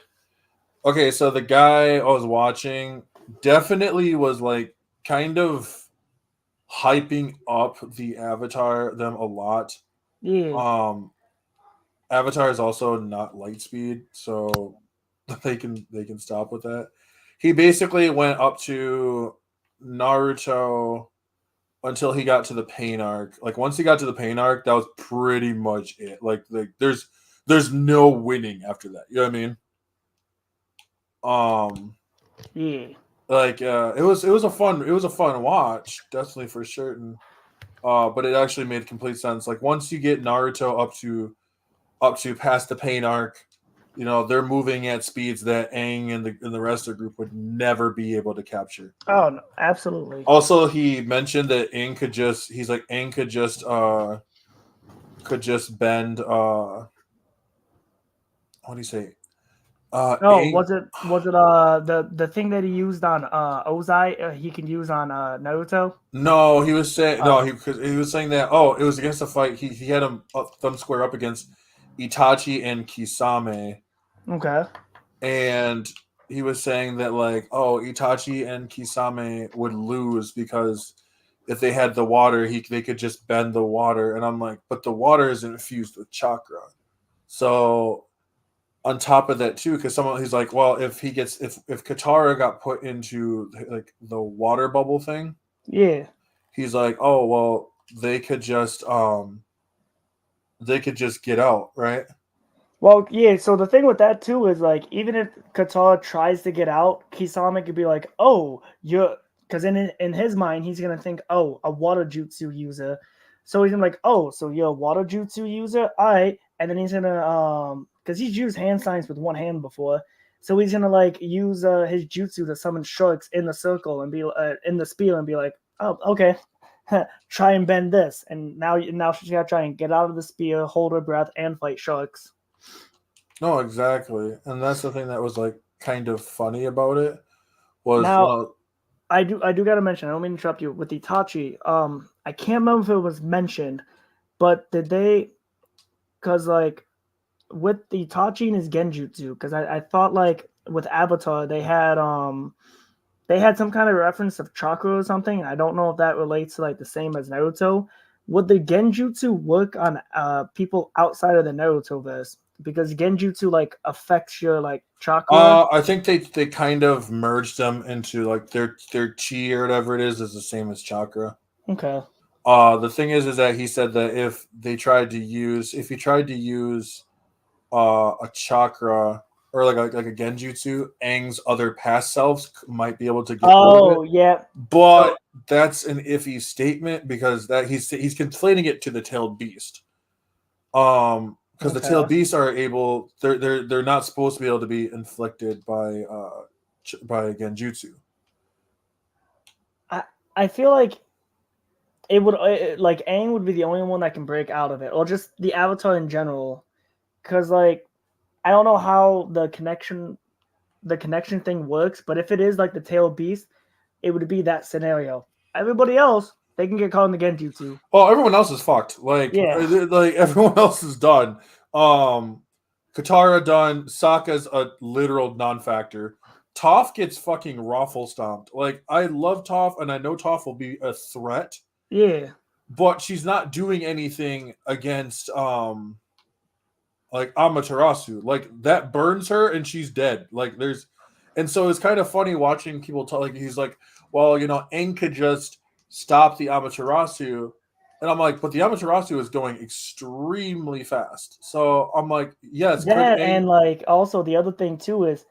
okay, so the guy I was watching definitely was like kind of hyping up the Avatar them a lot. yeah. Um, Avatar is also not light speed, so they can stop with that. He basically went up to Naruto until he got to the pain arc. Like once he got to the pain arc, that was pretty much it. Like there's no winning after that. You know what I mean? Yeah. Like it was a fun watch, definitely for certain. But it actually made complete sense. Like once you get Naruto up to past the pain arc, they're moving at speeds that Aang and the rest of the group would never be able to capture. Oh, no, absolutely. Also, he mentioned that Aang could just bend what do you say? Oh, Aang was it the thing that he used on Ozai he can use on Naruto? No, he was saying no, Oh, he was saying that it was against a fight. He had them square up against Itachi and Kisame, okay. and he was saying that like Itachi and Kisame would lose because if they had the water, they could just bend the water. And I'm like, but the water is infused with chakra. So on top of that too, because he's like, well, if Katara got put into like the water bubble thing, Yeah. he's like, oh well, they could just get out, right? Well, yeah, so the thing with that too is like even if Katara tries to get out, Kisame could be like, "Oh, you're," because in his mind he's gonna think, "Oh, a water jutsu user," so he's gonna be like, "Oh, so you're a water jutsu user, all right," and then he's gonna because he's used hand signs with one hand before, so he's gonna like use his jutsu to summon sharks in the circle and be in the spear and be like, "Oh, okay." Try and bend this, and now she's gotta try and get out of the spear, hold her breath, and fight sharks. No, exactly, and that's the thing that was like kind of funny about it was Now, I do gotta mention. I don't mean to interrupt you with Itachi. I can't remember if it was mentioned, but did they? Because like with Itachi and his Genjutsu, because I thought like with Avatar they had some kind of reference of chakra or something. I don't know if that relates to like the same as Naruto. Would the Genjutsu work on people outside of the Naruto verse? Because Genjutsu like affects your like chakra. I think they kind of merged them into like their chi or whatever it is the same as chakra. Okay. The thing is that he said that if he tried to use a chakra or like a genjutsu, Aang's other past selves might be able to get rid of it. Oh yeah. So But that's an iffy statement because that he's conflating it to the tailed beast. Because the tailed okay. beasts are able, they're not supposed to be able to be inflicted by genjutsu. I feel like it would like Aang would be the only one that can break out of it, or just the Avatar in general. Because like I don't know how the connection thing works, but if it is like the tail beast, it would be that scenario. Everybody else they can get caught in the Genjutsu. Well, everyone else is fucked. Yeah, Like everyone else is done. Katara done. Sokka's a literal non-factor. Toph gets fucking raffle stomped. Like I love Toph, and I know Toph will be a threat, yeah, but she's not doing anything against like Amaterasu. Like that burns her, and she's dead. And so it's kind of funny watching people talk. Like he's like, well, Aang could just stop the Amaterasu. And I'm like, but the Amaterasu is going extremely fast. So I'm like, yes, could That Aang. and like also the other thing too is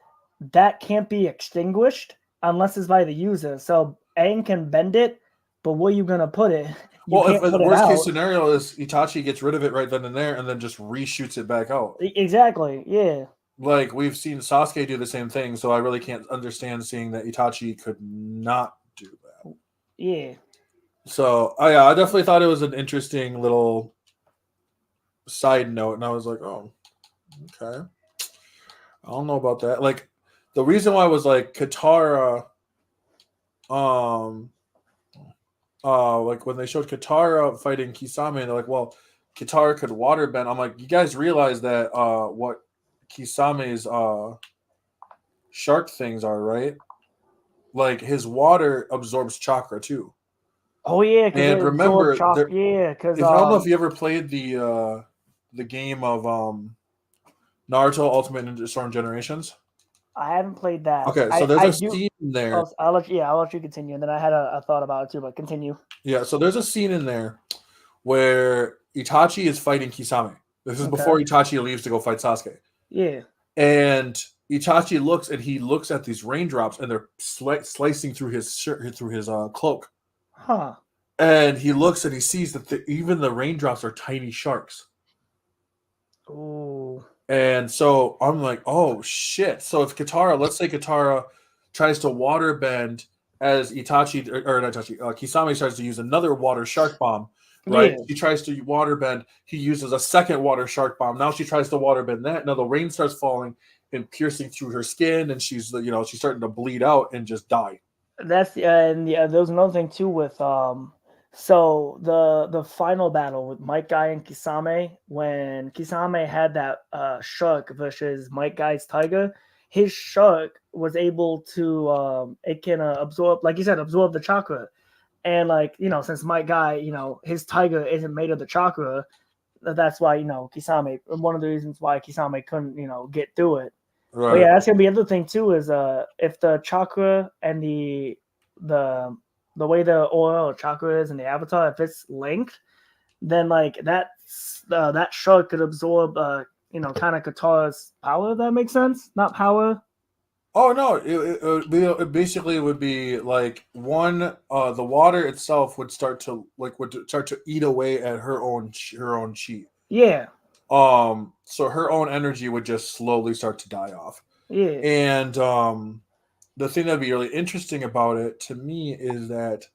that can't be extinguished unless it's by the user. So Aang can bend it, but where you gonna put it? You Well, if can't the put it worst case out. scenario is Itachi gets rid of it right then and there and then just reshoots it back out. Exactly. Yeah. Like we've seen Sasuke do the same thing, so I really can't understand seeing that Itachi could not do that. Yeah. So yeah, I definitely thought it was an interesting little side note, and I was like, oh, okay. I don't know about that. Like the reason why I was like Katara, um, like when they showed Katara fighting Kisame, and they're like, well, Katara could waterbend. I'm like, you guys realize that what Kisame's shark things are, right? Like his water absorbs chakra too. Oh yeah, because And it absorbed remember, chalk. Yeah, because if I don't know if you ever played the game of Naruto Ultimate Ninja Storm Generations. I haven't played that. Okay, so I there's I a do. scene in there. Oh, I'll let you continue, and then I had a thought about it too. But continue. Yeah, so there's a scene in there where Itachi is fighting Kisame. This is Okay. before Itachi leaves to go fight Sasuke. Yeah. And Itachi looks at these raindrops, and they're slicing through his shirt, through his cloak. Huh. And he looks and he sees that even the raindrops are tiny sharks. Ooh. And so I'm like, oh shit. So if Katara, let's say Katara tries to water bend as Itachi or not Itachi, Kisame tries to use another water shark bomb, right? Yeah. She tries to water bend. He uses a second water shark bomb. Now she tries to water bend that. Now the rain starts falling and piercing through her skin, and she's starting to bleed out and just die. That's and yeah, there was another thing too with so the final battle with Might Guy and Kisame, when Kisame had that shark versus Might Guy's tiger, his shark was able to it can absorb, like you said, absorb the chakra. And like, since Might Guy, his tiger isn't made of the chakra, that's why, Kisame, one of the reasons why Kisame couldn't, get through it. But Right. yeah, that's gonna be the other thing too is if the chakra and the the way the aura or chakra is in the avatar, if it's linked, then like that shark could absorb kind of Katara's power. If that makes sense. Not power. Oh no! It basically would be like the water itself would start to eat away at her own chi. Yeah. So her own energy would just slowly start to die off. Yeah. And the thing that'd be really interesting about it to me is that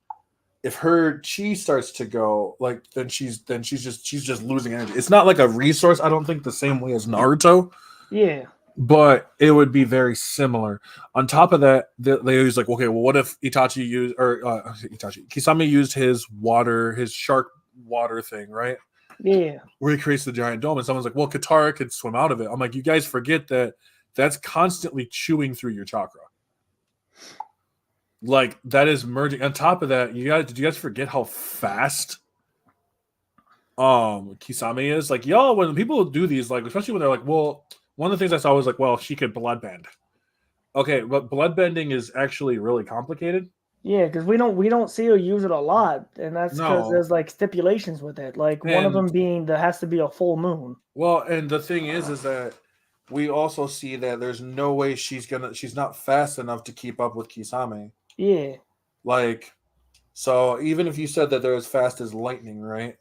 if her chi starts to go, like then she's just losing energy. It's not like a resource. I don't think the same way as Naruto, Yeah. but it would be very similar. On top of that, they use like, okay, well, what if Itachi used or Kisame used his shark water thing, right? Yeah. Where he creates the giant dome, and someone's like, well, Katara could swim out of it. I'm like, you guys forget that that's constantly chewing through your chakra. Like that is merging. On top of that, did you guys forget how fast Kisame is? Like, y'all, when people do these, like, especially when they're like, well, one of the things I saw was like, well, she could bloodbend. Okay, but bloodbending is actually really complicated. Yeah, because we don't see her use it a lot, and that's because No. there's like stipulations with it. Like one of And them being there has to be a full moon. well, and the thing is that we also see that there's no way she's not fast enough to keep up with Kisame. Yeah. Like, so even if you said that they're as fast as lightning, right?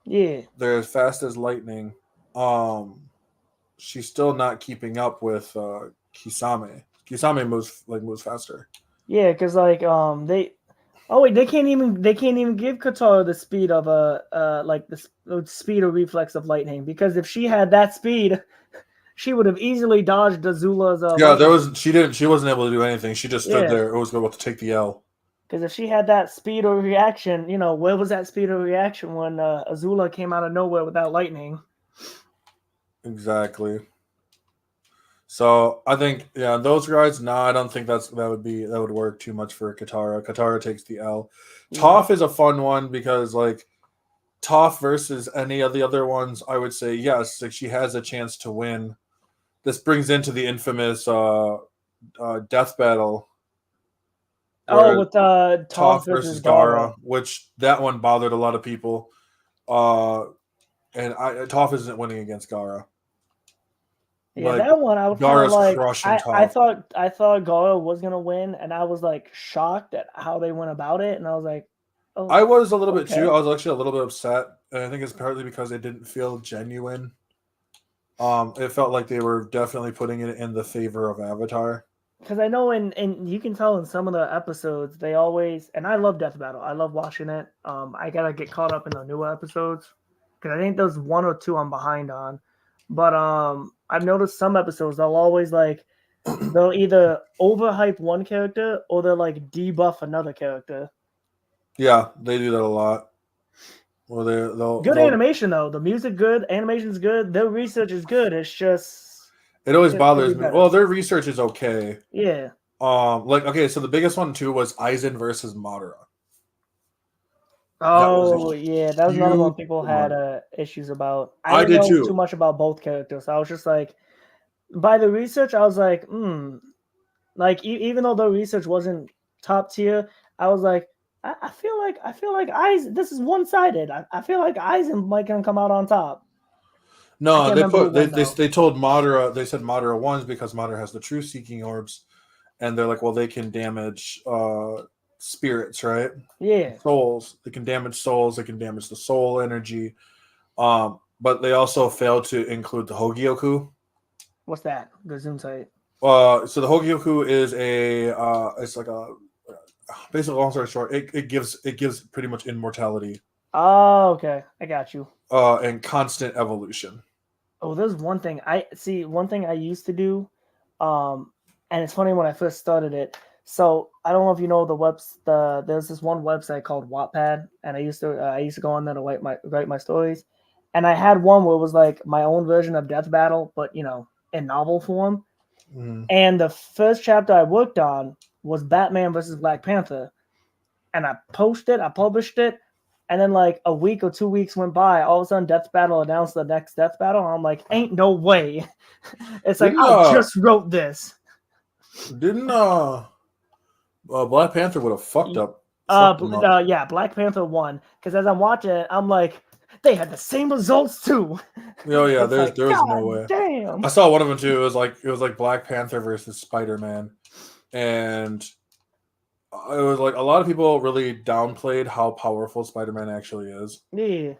Yeah. They're as fast as lightning. She's still not keeping up with Kisame. Kisame moves faster. Yeah, because like they oh wait, they can't even give Katara the speed of like the speed or reflex of lightning, because if she had that speed, she would have easily dodged Azula's Yeah, lightning. she wasn't able to do anything. She just stood Yeah, there. It was about to take the L. because if she had that speed or reaction, where was that speed or reaction when Azula came out of nowhere without lightning? Exactly. So I think, yeah, those guys. No, I don't think that would work too much for Katara. Katara takes the L. Yeah. Toph is a fun one because like Toph versus any of the other ones, I would say yes, like she has a chance to win. This brings into the infamous death battle Oh, where with Toph Toph versus versus Gara, Gara. which that one bothered a lot of people. And Toph isn't winning against Gara. Yeah, Like that one I was kind of Gara's like crushing I Toph. thought Gara was gonna win, and I was like shocked at how they went about it, and I was like, oh, I was a little bit okay. too. I was actually a little bit upset, and I think it's partly because it didn't feel genuine. It felt like they were definitely putting it in the favor of Avatar. Because I know and you can tell in some of the episodes they always, and I love Death Battle. I love watching it. I gotta get caught up in the newer episodes because I think there's one or two I'm behind on. But I've noticed some episodes they'll always like they'll either overhype one character or they'll like debuff another character. Yeah, they do that a lot. Or Good they'll animation though. The music good, animation's good, their research is good. It's just it always it could be bothers me. better. Well, their research is okay. Yeah. Like okay, so the biggest one too was Aizen versus Madara. That was a Oh yeah, that was another huge one people had one. issues about. I I didn't did know too too. much about both characters. I was just like, by the research, I was like, like even though the research wasn't top tier, I was like, I feel like Eisen. This is one sided. I feel like Eisen might gonna come out on top. I No, can't remember who won though. they told Madara, they said Madara wins because Madara has the true seeking orbs, and they're like, well, they can damage spirits, right? Yeah, Souls. They can damage souls, they can damage the soul energy. But they also failed to include the Hogyoku. what's that? The Zoom site. So the Hogyoku is it's like a basically long story short, it gives pretty much immortality Oh, okay, I got you. and constant evolution. Oh, there's one thing I see. One thing I used to do, and it's funny when I first started it. So I don't know if you know there's this one website called Wattpad, and I used to go on there to write my stories, and I had one where it was like my own version of Death Battle, but in novel form. Mm. And the first chapter I worked on was Batman versus Black Panther, and I published it, and then like a week or 2 weeks went by. All of a sudden, Death Battle announced the next Death Battle. And I'm like, ain't no way. It's like Didn't I just wrote this. didn't Black Panther would have fucked up. Fucked them up. Yeah, Black Panther won because as I'm watching it, I'm like, they had the same results too. Oh yeah, It's like, there was no God way. damn. I saw one of them too. It was like Black Panther versus Spider-Man, and it was like a lot of people really downplayed how powerful Spider-Man actually is. Yeah.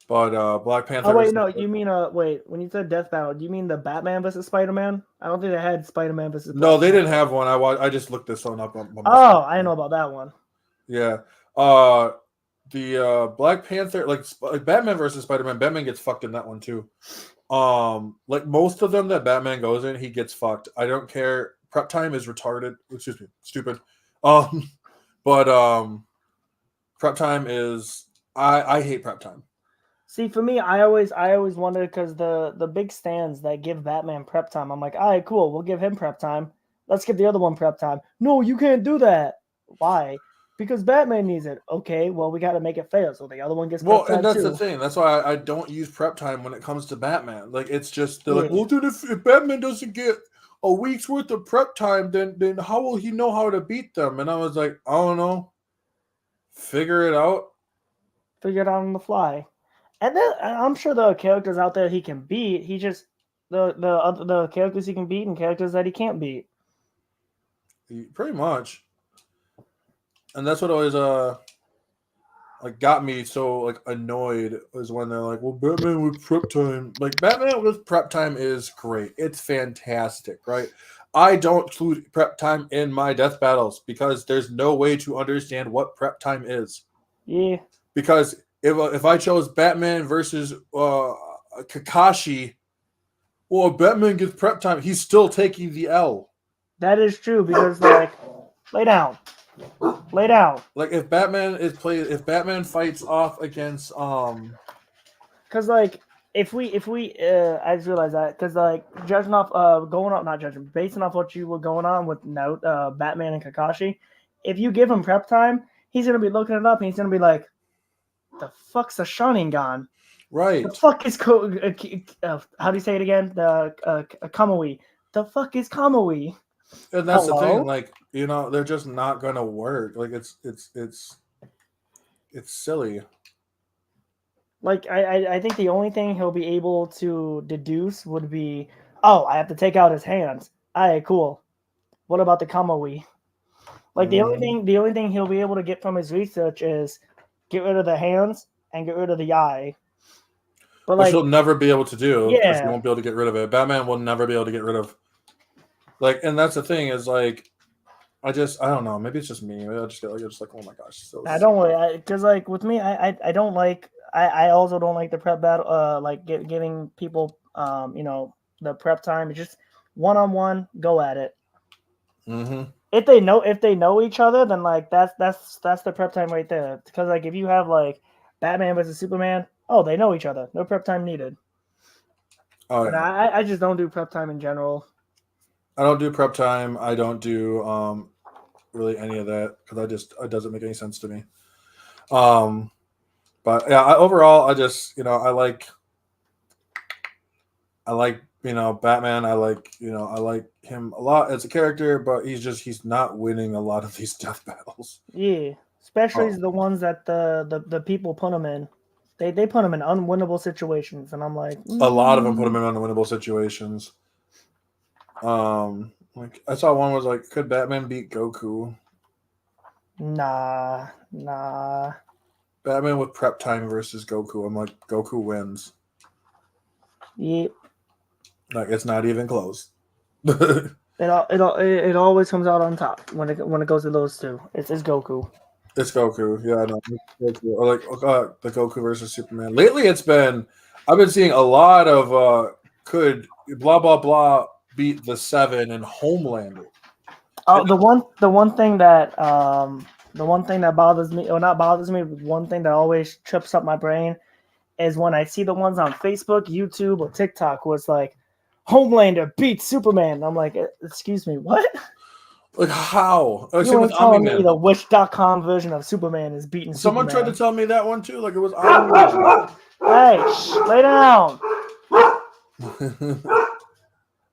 But Black Panther. Oh wait, versus no, you mean wait, when you said Death Battle, do you mean the Batman versus Spider-Man? I don't think they had Spider-Man versus No, Black they didn't Panther. have one. I just looked this one up on my Oh, phone. I know about that one. Yeah. The Black Panther, like Batman versus Spider-Man, Batman gets fucked in that one too. Like most of them that Batman goes in, he gets fucked. I don't care. Prep time is retarded. Excuse me, stupid. But prep time is I hate prep time. See, for me, I always wondered because the big stands that give Batman prep time, I'm like, all right, cool, we'll give him prep time. Let's give the other one prep time. No, you can't do that. Why? Because Batman needs it. Okay, well, we got to make it fair, so the other one gets prep time And that's too. the thing. That's why I don't use prep time when it comes to Batman. Like it's just they're like, Yeah. well, dude, if Batman doesn't get a week's worth of prep time, then how will he know how to beat them? And I was like, I don't know. Figure it out. Figure it out on the fly. And then I'm sure there are characters out there he can beat. He just the characters he can beat and characters that he can't beat. Pretty much. And that's what always like got me so like annoyed was when they're like, well, Batman with prep time. Like Batman with prep time is great. It's fantastic, right? I don't include prep time in my death battles because there's no way to understand what prep time is. Yeah. Because if I chose Batman versus Kakashi, well, Batman gets prep time. He's still taking the L. That is true because like, lay down. Like if Batman fights off against Because like if we I just realized that because like judging off basing off what you were going on with Batman and Kakashi, if you give him prep time, he's gonna be looking it up and he's gonna be like, the fuck's a Sharingan? right. The fuck is how do you say it again? The Kamui. The fuck is Kamui? And that's the Hello? thing, like, you know, they're just not gonna work. Like it's silly. Like I think the only thing he'll be able to deduce would be, oh, I have to take out his hands. Alright, cool. What about the Kamui? Like Mhm. the only thing he'll be able to get from his research is get rid of the hands and get rid of the eye. But Which like, he'll never be able to do because he yeah, won't be able to get rid of it. Batman will never be able to get rid of, like, and that's the thing is like I don't know. Maybe it's just me. Maybe I just get like, oh my gosh, so I don't silly. worry, because like with me, I don't like. I also don't like the prep battle. Like giving people you know, the prep time. It's just one on one, go at it. Mm-hmm. If they know each other, then like that's the prep time right there. Because like if you have like Batman versus Superman, oh, they know each other, no prep time needed. Oh But yeah. I just don't do prep time in general. I don't do prep time. I don't do really any of that because it doesn't make any sense to me. Um, but yeah, overall, I just I like Batman. I like him a lot as a character, but he's not winning a lot of these death battles. Yeah, especially Oh, the ones that the people put him in. They put him in unwinnable situations, and I'm like, a lot of them put him in unwinnable situations. Like I saw one was like, could Batman beat Goku? nah, nah. Batman with prep time versus Goku. I'm like, Goku wins. Yeah, Like it's not even close. it always comes out on top when it goes to those two. It's Goku. It's Goku. Yeah, I know. It's Goku. Or like the Goku versus Superman. Lately, I've been seeing a lot of could blah blah blah beat the Seven and Homelander. And The one thing that bothers me, or not bothers me, but one thing that always trips up my brain is when I see the ones on Facebook, YouTube, or TikTok where it's like Homelander beats Superman. I'm like, excuse me, what? like how? You Same with ain't Omni telling me Man. the Wish.com version of Superman is beating Someone tried to Superman. tell me that one too. Like it was Omni Hey, lay down. Man.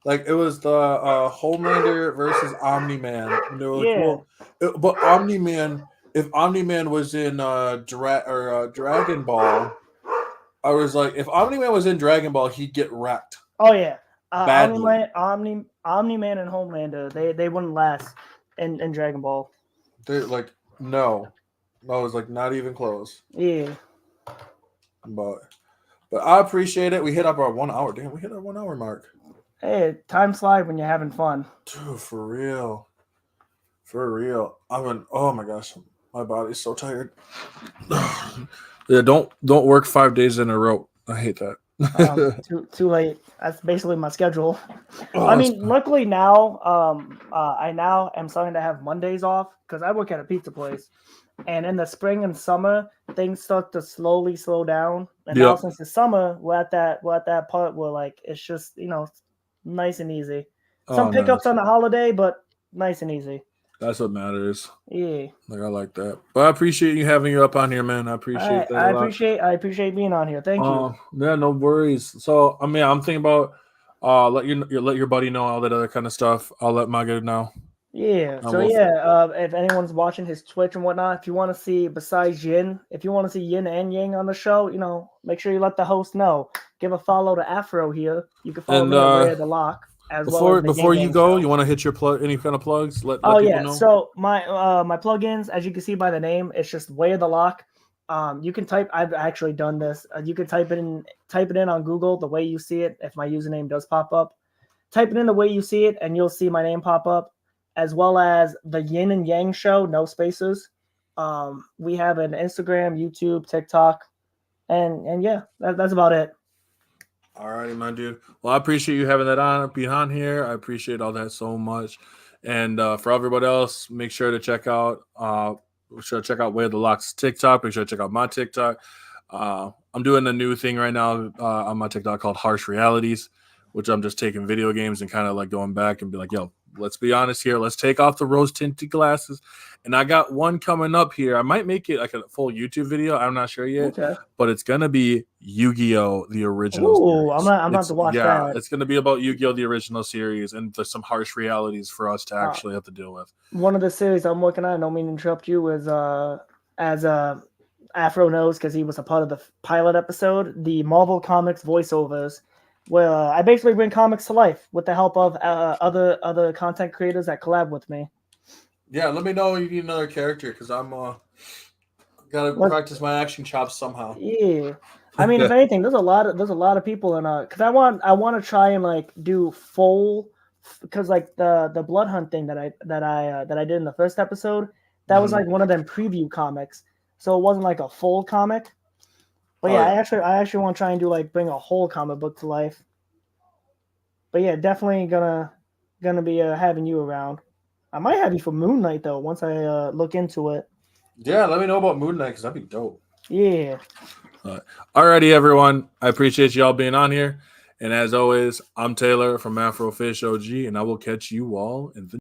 Like it was the Homelander versus Omni Man. And they were like, Yeah. well, but Omni Man. If Omni Man was in Dragon Ball, I was like, if Omni Man was in Dragon Ball, he'd get wrecked Oh yeah. badly. Omni Man and Homelander, they wouldn't last in Dragon Ball. They're like, no, I was like, not even close. Yeah. But I appreciate it. We hit up our 1 hour. Damn, we hit our 1 hour mark. Hey, time slide when you're having fun. Dude, for real. For real. Oh my gosh. My body's so tired. Yeah, don't work 5 days in a row. I hate that. Too late. That's basically my schedule. Oh, I mean, luckily now, I now am starting to have Mondays off because I work at a pizza place, and in the spring and summer, things start to slowly slow down. And now yep. since the summer, we're at that part where like it's just nice and easy. Some Oh, pickups nice. on the holiday, but nice and easy. That's what matters. Yeah. Like I like that. But I appreciate you having you up on here, man. I appreciate that a lot. I appreciate being on here. Thank you. Yeah, no worries. So I mean, I'm thinking about let your buddy know all that other kind of stuff. I'll let Maga know. Yeah. So We'll, yeah, if anyone's watching his Twitch and whatnot, if you want to see besides Yin, if you want to see Yin and Yang on the show, make sure you let the host know. Give a follow to Afro here. You can follow and me at Where the Lock as well as the before Yang you Yang go, show. you want to hit your plug? Any kind of plugs? Let Oh people yeah. know. So my plugins, as you can see by the name, it's just Where the Lock. You can type. I've actually done this. You can type it in on Google the way you see it. If my username does pop up, type it in the way you see it, and you'll see my name pop up, as well as the Yin and Yang Show, no spaces. We have an Instagram, YouTube, TikTok, and yeah, that's about it. All righty, my dude. Well, I appreciate you having that being on here. I appreciate all that so much. And for everybody else, make sure to check out Where the Lock's TikTok. Make sure to check out my TikTok. I'm doing a new thing right now on my TikTok called Harsh Realities, which I'm just taking video games and kind of like going back and be like, yo, let's be honest here. Let's take off the rose tinted glasses. And I got one coming up here. I might make it like a full YouTube video. I'm not sure yet, Okay. but it's gonna be Yu-Gi-Oh! The original. Ooh, I'm series. not. I'm about to watch Yeah, that. it's gonna be about Yu-Gi-Oh! The original series, and there's some harsh realities for us to actually have to deal with. One of the series I'm working on, I don't mean to interrupt you, is as Afro knows because he was a part of the pilot episode, the Marvel Comics voiceovers, where I basically bring comics to life with the help of other content creators that collab with me. Yeah, let me know you need another character because I'm gotta practice my action chops somehow. Yeah, I mean, if anything, there's a lot of people in because I want to try and like do full, because like the blood hunt thing that I did in the first episode, that was like one of them preview comics, so it wasn't like a full comic. But yeah, I actually want to try and do like bring a whole comic book to life. But yeah, definitely gonna be having you around. I might have you for Moon Knight though once I look into it. Yeah, let me know about Moon Knight because that'd be dope. Yeah. Alrighty, everyone. I appreciate y'all being on here. And as always, I'm Taylor from Afro Fish OG, and I will catch you all in the